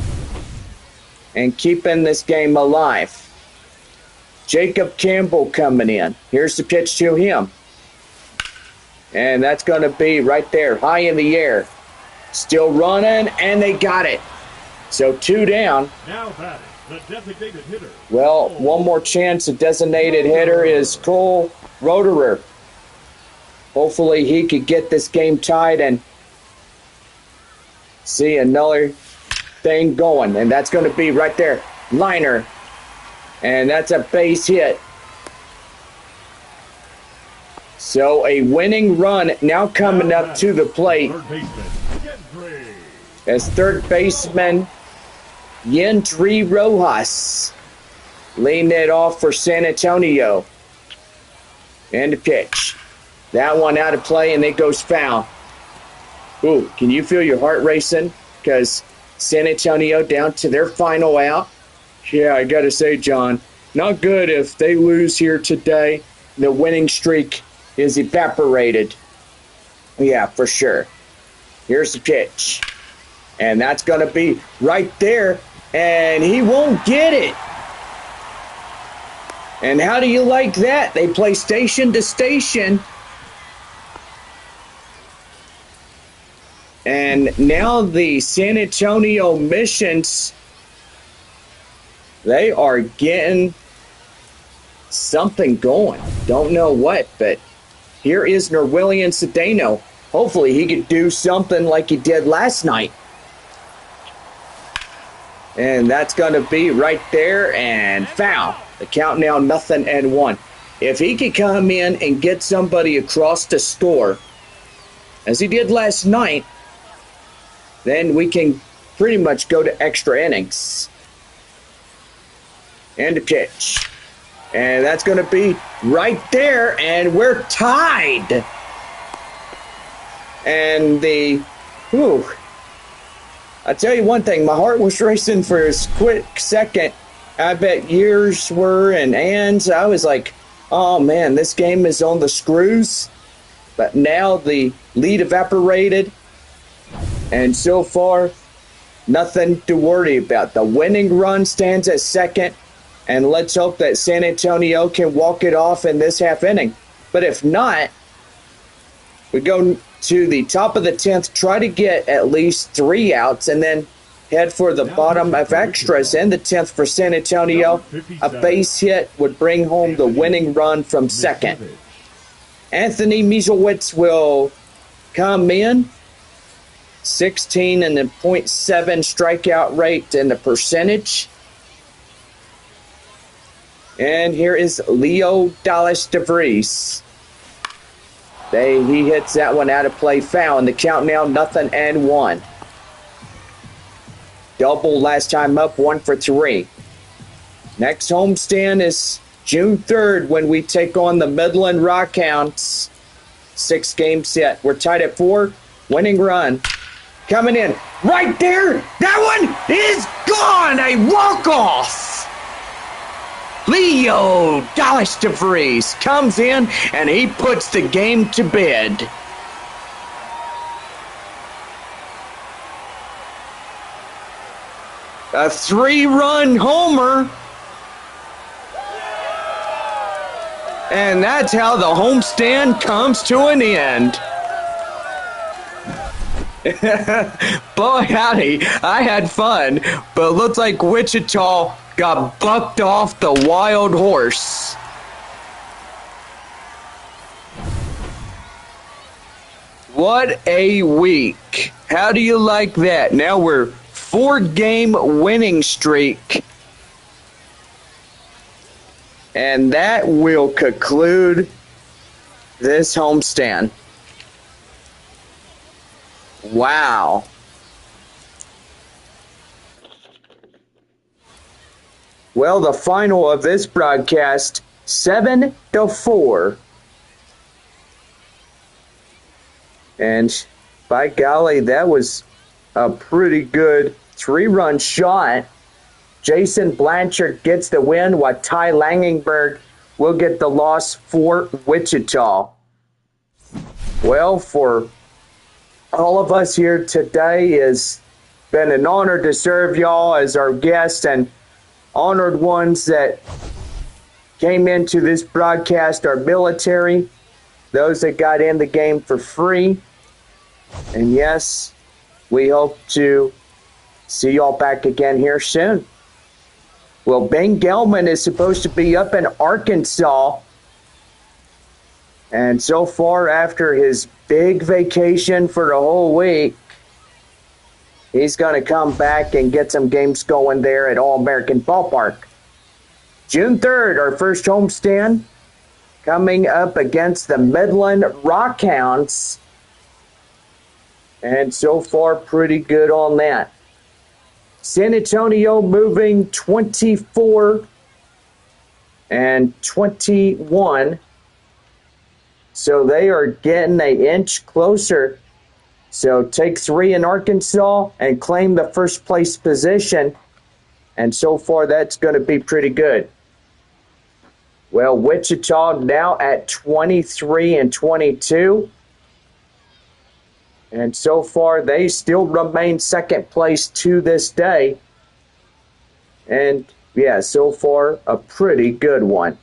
S1: and keeping this game alive. Jacob Campbell coming in. Here's the pitch to him. And that's going to be right there, high in the air. Still running, and they got it. So 2 down.
S2: Now batting, the designated hitter.
S1: Well, one more chance. The designated hitter is Cole Roederer. Hopefully he could get this game tied and see another thing going. And that's going to be right there, liner. And that's a base hit. So a winning run now coming up to the plate as third baseman Yendry Rojas leading it off for San Antonio. And the pitch. That one out of play, and it goes foul. Ooh, can you feel your heart racing? Because San Antonio down to their final out. Yeah, I got to say, John, not good if they lose here today. The winning streak is evaporated. Yeah, for sure. Here's the pitch. And that's going to be right there. And he won't get it. And how do you like that? They play station to station. And now the San Antonio Missions, they are getting something going. Don't know what, but here is Norwillian Cedeno. Hopefully he could do something like he did last night. And that's going to be right there and foul. The count now 0-1. If he could come in and get somebody across the score, as he did last night, then we can pretty much go to extra innings. And a pitch. And that's going to be right there, and we're tied. And I tell you one thing, my heart was racing for a quick second. I bet years were and ands. I was like, oh man, this game is on the screws. But now the lead evaporated. And so far, nothing to worry about. The winning run stands at second. And let's hope that San Antonio can walk it off in this half inning. But if not, we go to the top of the 10th, try to get at least 3 outs, and then head for the bottom of extras in the 10th for San Antonio. A base hit would bring home the winning run from second. Anthony Mieselwitz will come in. 16 and the .7 strikeout rate and the percentage. And here is Leo Dallas DeVries. He hits that one out of play, foul, and the count now 0-1. Double last time up, 1 for 3. Next homestand is June 3rd when we take on the Midland Rockhounds. 6-game set. We're tied at 4. Winning run. Coming in. Right there. That one is gone. A walk-off. Leo Dallas DeVries comes in and he puts the game to bed. A 3-run homer. And that's how the homestand comes to an end. Boy, howdy, I had fun, but it looks like Wichita got bucked off the wild horse. What a week. How do you like that? Now we're 4-game winning streak. And that will conclude this homestand. Wow. Well, the final of this broadcast, 7-4. And by golly, that was a pretty good 3-run shot. Jason Blanchard gets the win, while Ty Langenberg will get the loss for Wichita. Well, for all of us here today, it's been an honor to serve y'all as our guests, and honored ones that came into this broadcast are military, those that got in the game for free. And yes, we hope to see y'all back again here soon. Well, Ben Gelman is supposed to be up in Arkansas. And so far, after his big vacation for the whole week, he's going to come back and get some games going there at All-American Ballpark. June 3rd, our first homestand, coming up against the Midland Rockhounds. And so far, pretty good on that. San Antonio moving 24 and 21. So they are getting an inch closer. So take 3 in Arkansas and claim the first place position. And so far, that's going to be pretty good. Well, Wichita now at 23 and 22. And so far, they still remain second place to this day. And yeah, so far, a pretty good one.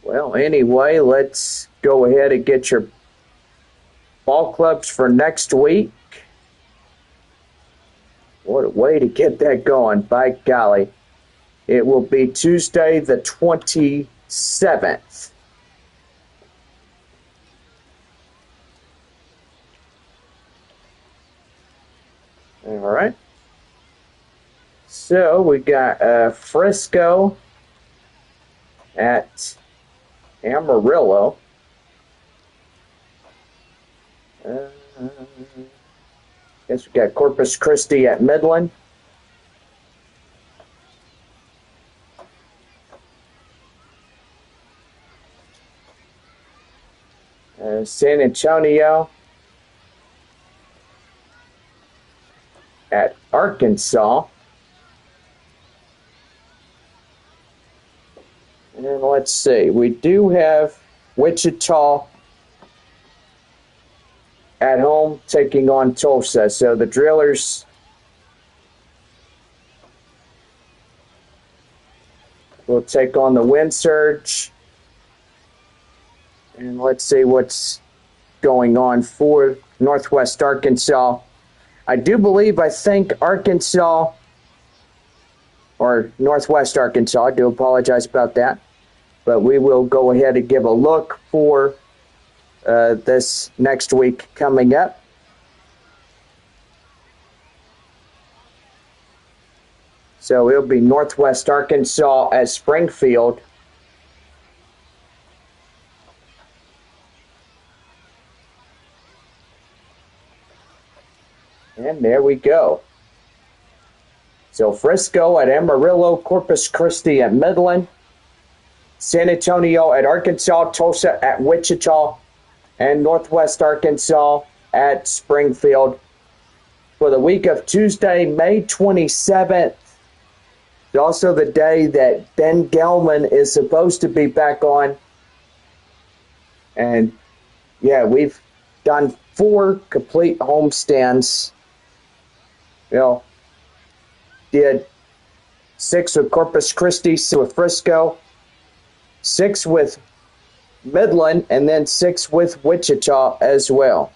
S1: Well, anyway, let's go ahead and get your ball clubs for next week. What a way to get that going, by golly. It will be Tuesday the 27th. All right. So we got Frisco at Amarillo. Guess we got Corpus Christi at Midland. San Antonio at Arkansas. And let's see, we do have Wichita at home taking on Tulsa. So the Drillers will take on the Wind Surge. And let's see what's going on for Northwest Arkansas. I think Arkansas, or Northwest Arkansas, I do apologize about that. But we will go ahead and give a look for this next week coming up. So it'll be Northwest Arkansas at Springfield. And there we go. So Frisco at Amarillo, Corpus Christi at Midland, San Antonio at Arkansas, Tulsa at Wichita, and Northwest Arkansas at Springfield. For the week of Tuesday, May 27th, it's also the day that Ben Gelman is supposed to be back on. And yeah, we've done 4 complete homestands. Did 6 with Corpus Christi, 6 with Frisco, 6 with Midland, and then 6 with Wichita as well.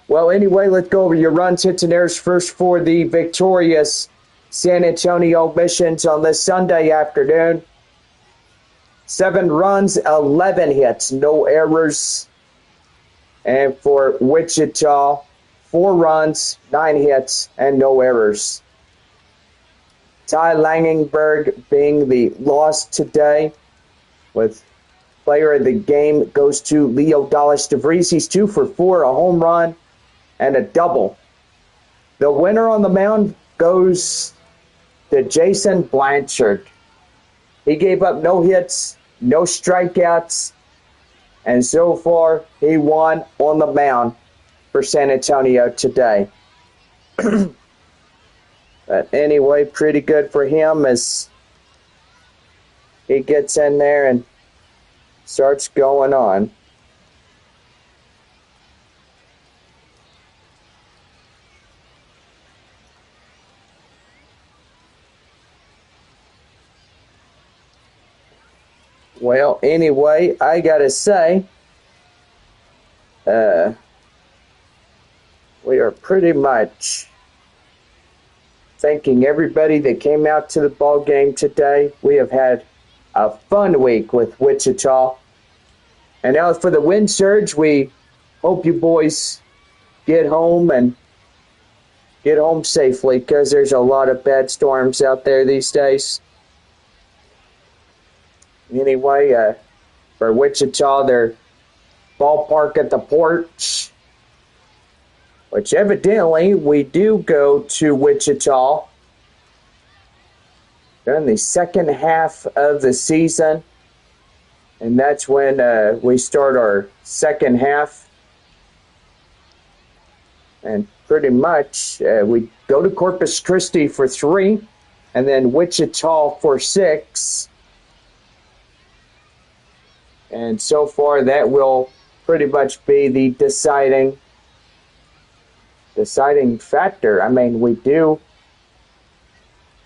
S1: Well, anyway, let's go over your runs, hits, and errors first for the victorious San Antonio Missions on this Sunday afternoon. 7 runs, 11 hits, no errors. And for Wichita, 4 runs, 9 hits, and no errors. Ty Langenberg being the loss today, with player of the game goes to Leo Dallas DeVries. He's 2 for 4, a home run and a double. The winner on the mound goes to Jason Blanchard. He gave up no hits, no strikeouts, and so far he won on the mound for San Antonio today. But anyway, pretty good for him as he gets in there and starts going on. Well, anyway, I gotta say, we are pretty much thanking everybody that came out to the ball game today. We have had a fun week with Wichita. And now for the wind surge, we hope you boys get home and get home safely, because there's a lot of bad storms out there these days. Anyway, for Wichita, their ballpark at the porch, which evidently we do go to Wichita during the second half of the season, and that's when we start our second half. And pretty much we go to Corpus Christi for 3, and then Wichita for 6. And so far, that will pretty much be the deciding factor. I mean, we do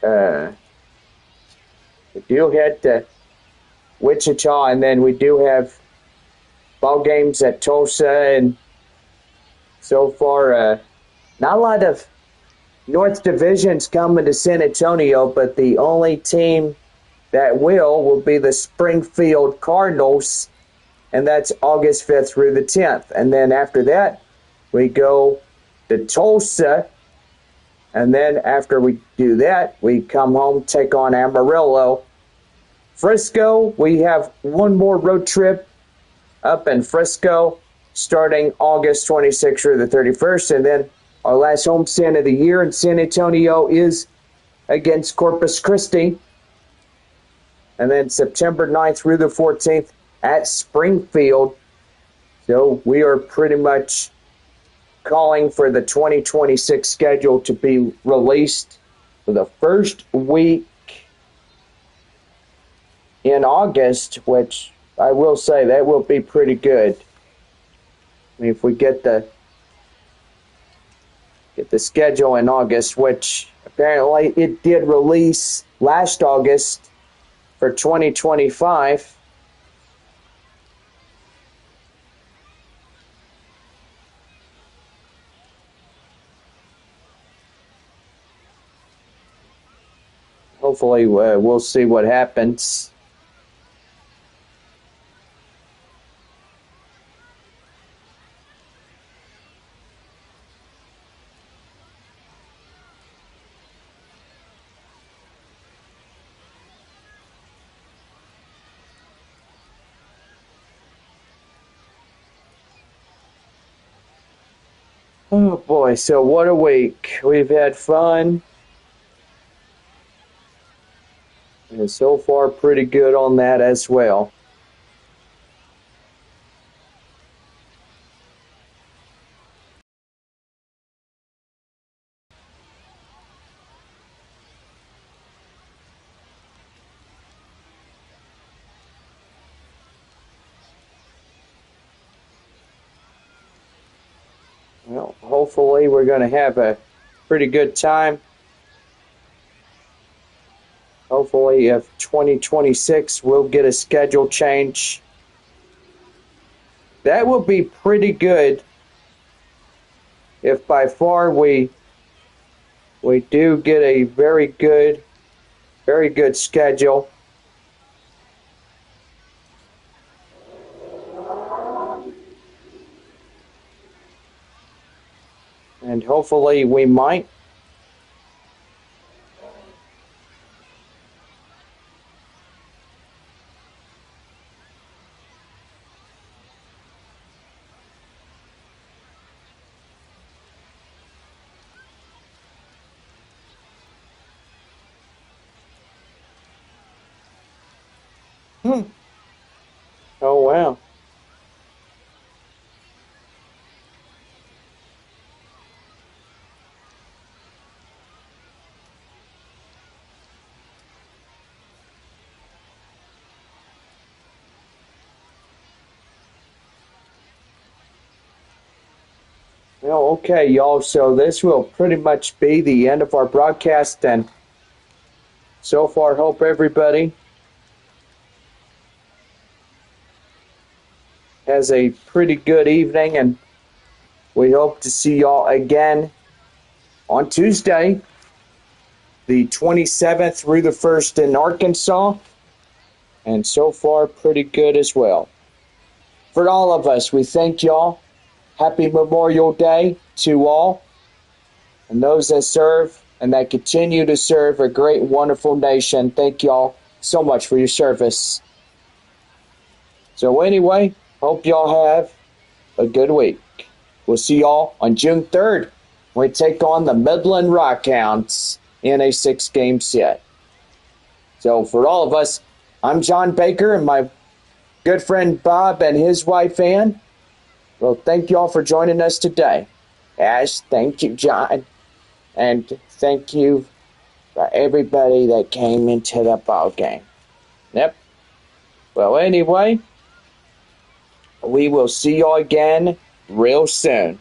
S1: head to Wichita, and then we do have ball games at Tulsa, and so far, not a lot of North Divisions coming to San Antonio, but the only team that will be the Springfield Cardinals, and that's August 5th through the 10th. And then after that, we go to Tulsa, and then after we do that, we come home, take on Amarillo. Frisco, we have one more road trip up in Frisco starting August 26th through the 31st, and then our last homestand of the year in San Antonio is against Corpus Christi. And then September 9th through the 14th at Springfield. So we are pretty much calling for the 2026 schedule to be released for the first week in August, which I will say that will be pretty good. I mean, if we get the schedule in August, which apparently it did release last August for 2025. Hopefully, we'll see what happens. Oh boy, so what a week. We've had fun. And so far, pretty good on that as well. Well, hopefully we're going to have a pretty good time. Hopefully, if 2026 we'll get a schedule change. That will be pretty good if by far we do get a very good schedule. And hopefully we might. Hmm. Oh, wow. Well, okay, y'all. So this will pretty much be the end of our broadcast. And so far, hope everybody has a pretty good evening. And we hope to see y'all again on Tuesday, the 27th through the 1st in Arkansas. And so far, pretty good as well. For all of us, we thank y'all. Happy Memorial Day to all. And those that serve and that continue to serve a great, wonderful nation. Thank y'all so much for your service. So anyway, hope y'all have a good week. We'll see y'all on June 3rd when we take on the Midland Rockhounds in a 6-game set. So for all of us, I'm John Baker and my good friend Bob and his wife Ann. Well, thank y'all for joining us today. Yes, thank you, John. And thank you for everybody that came into the ball game. Yep. Well, anyway, we will see y'all again real soon.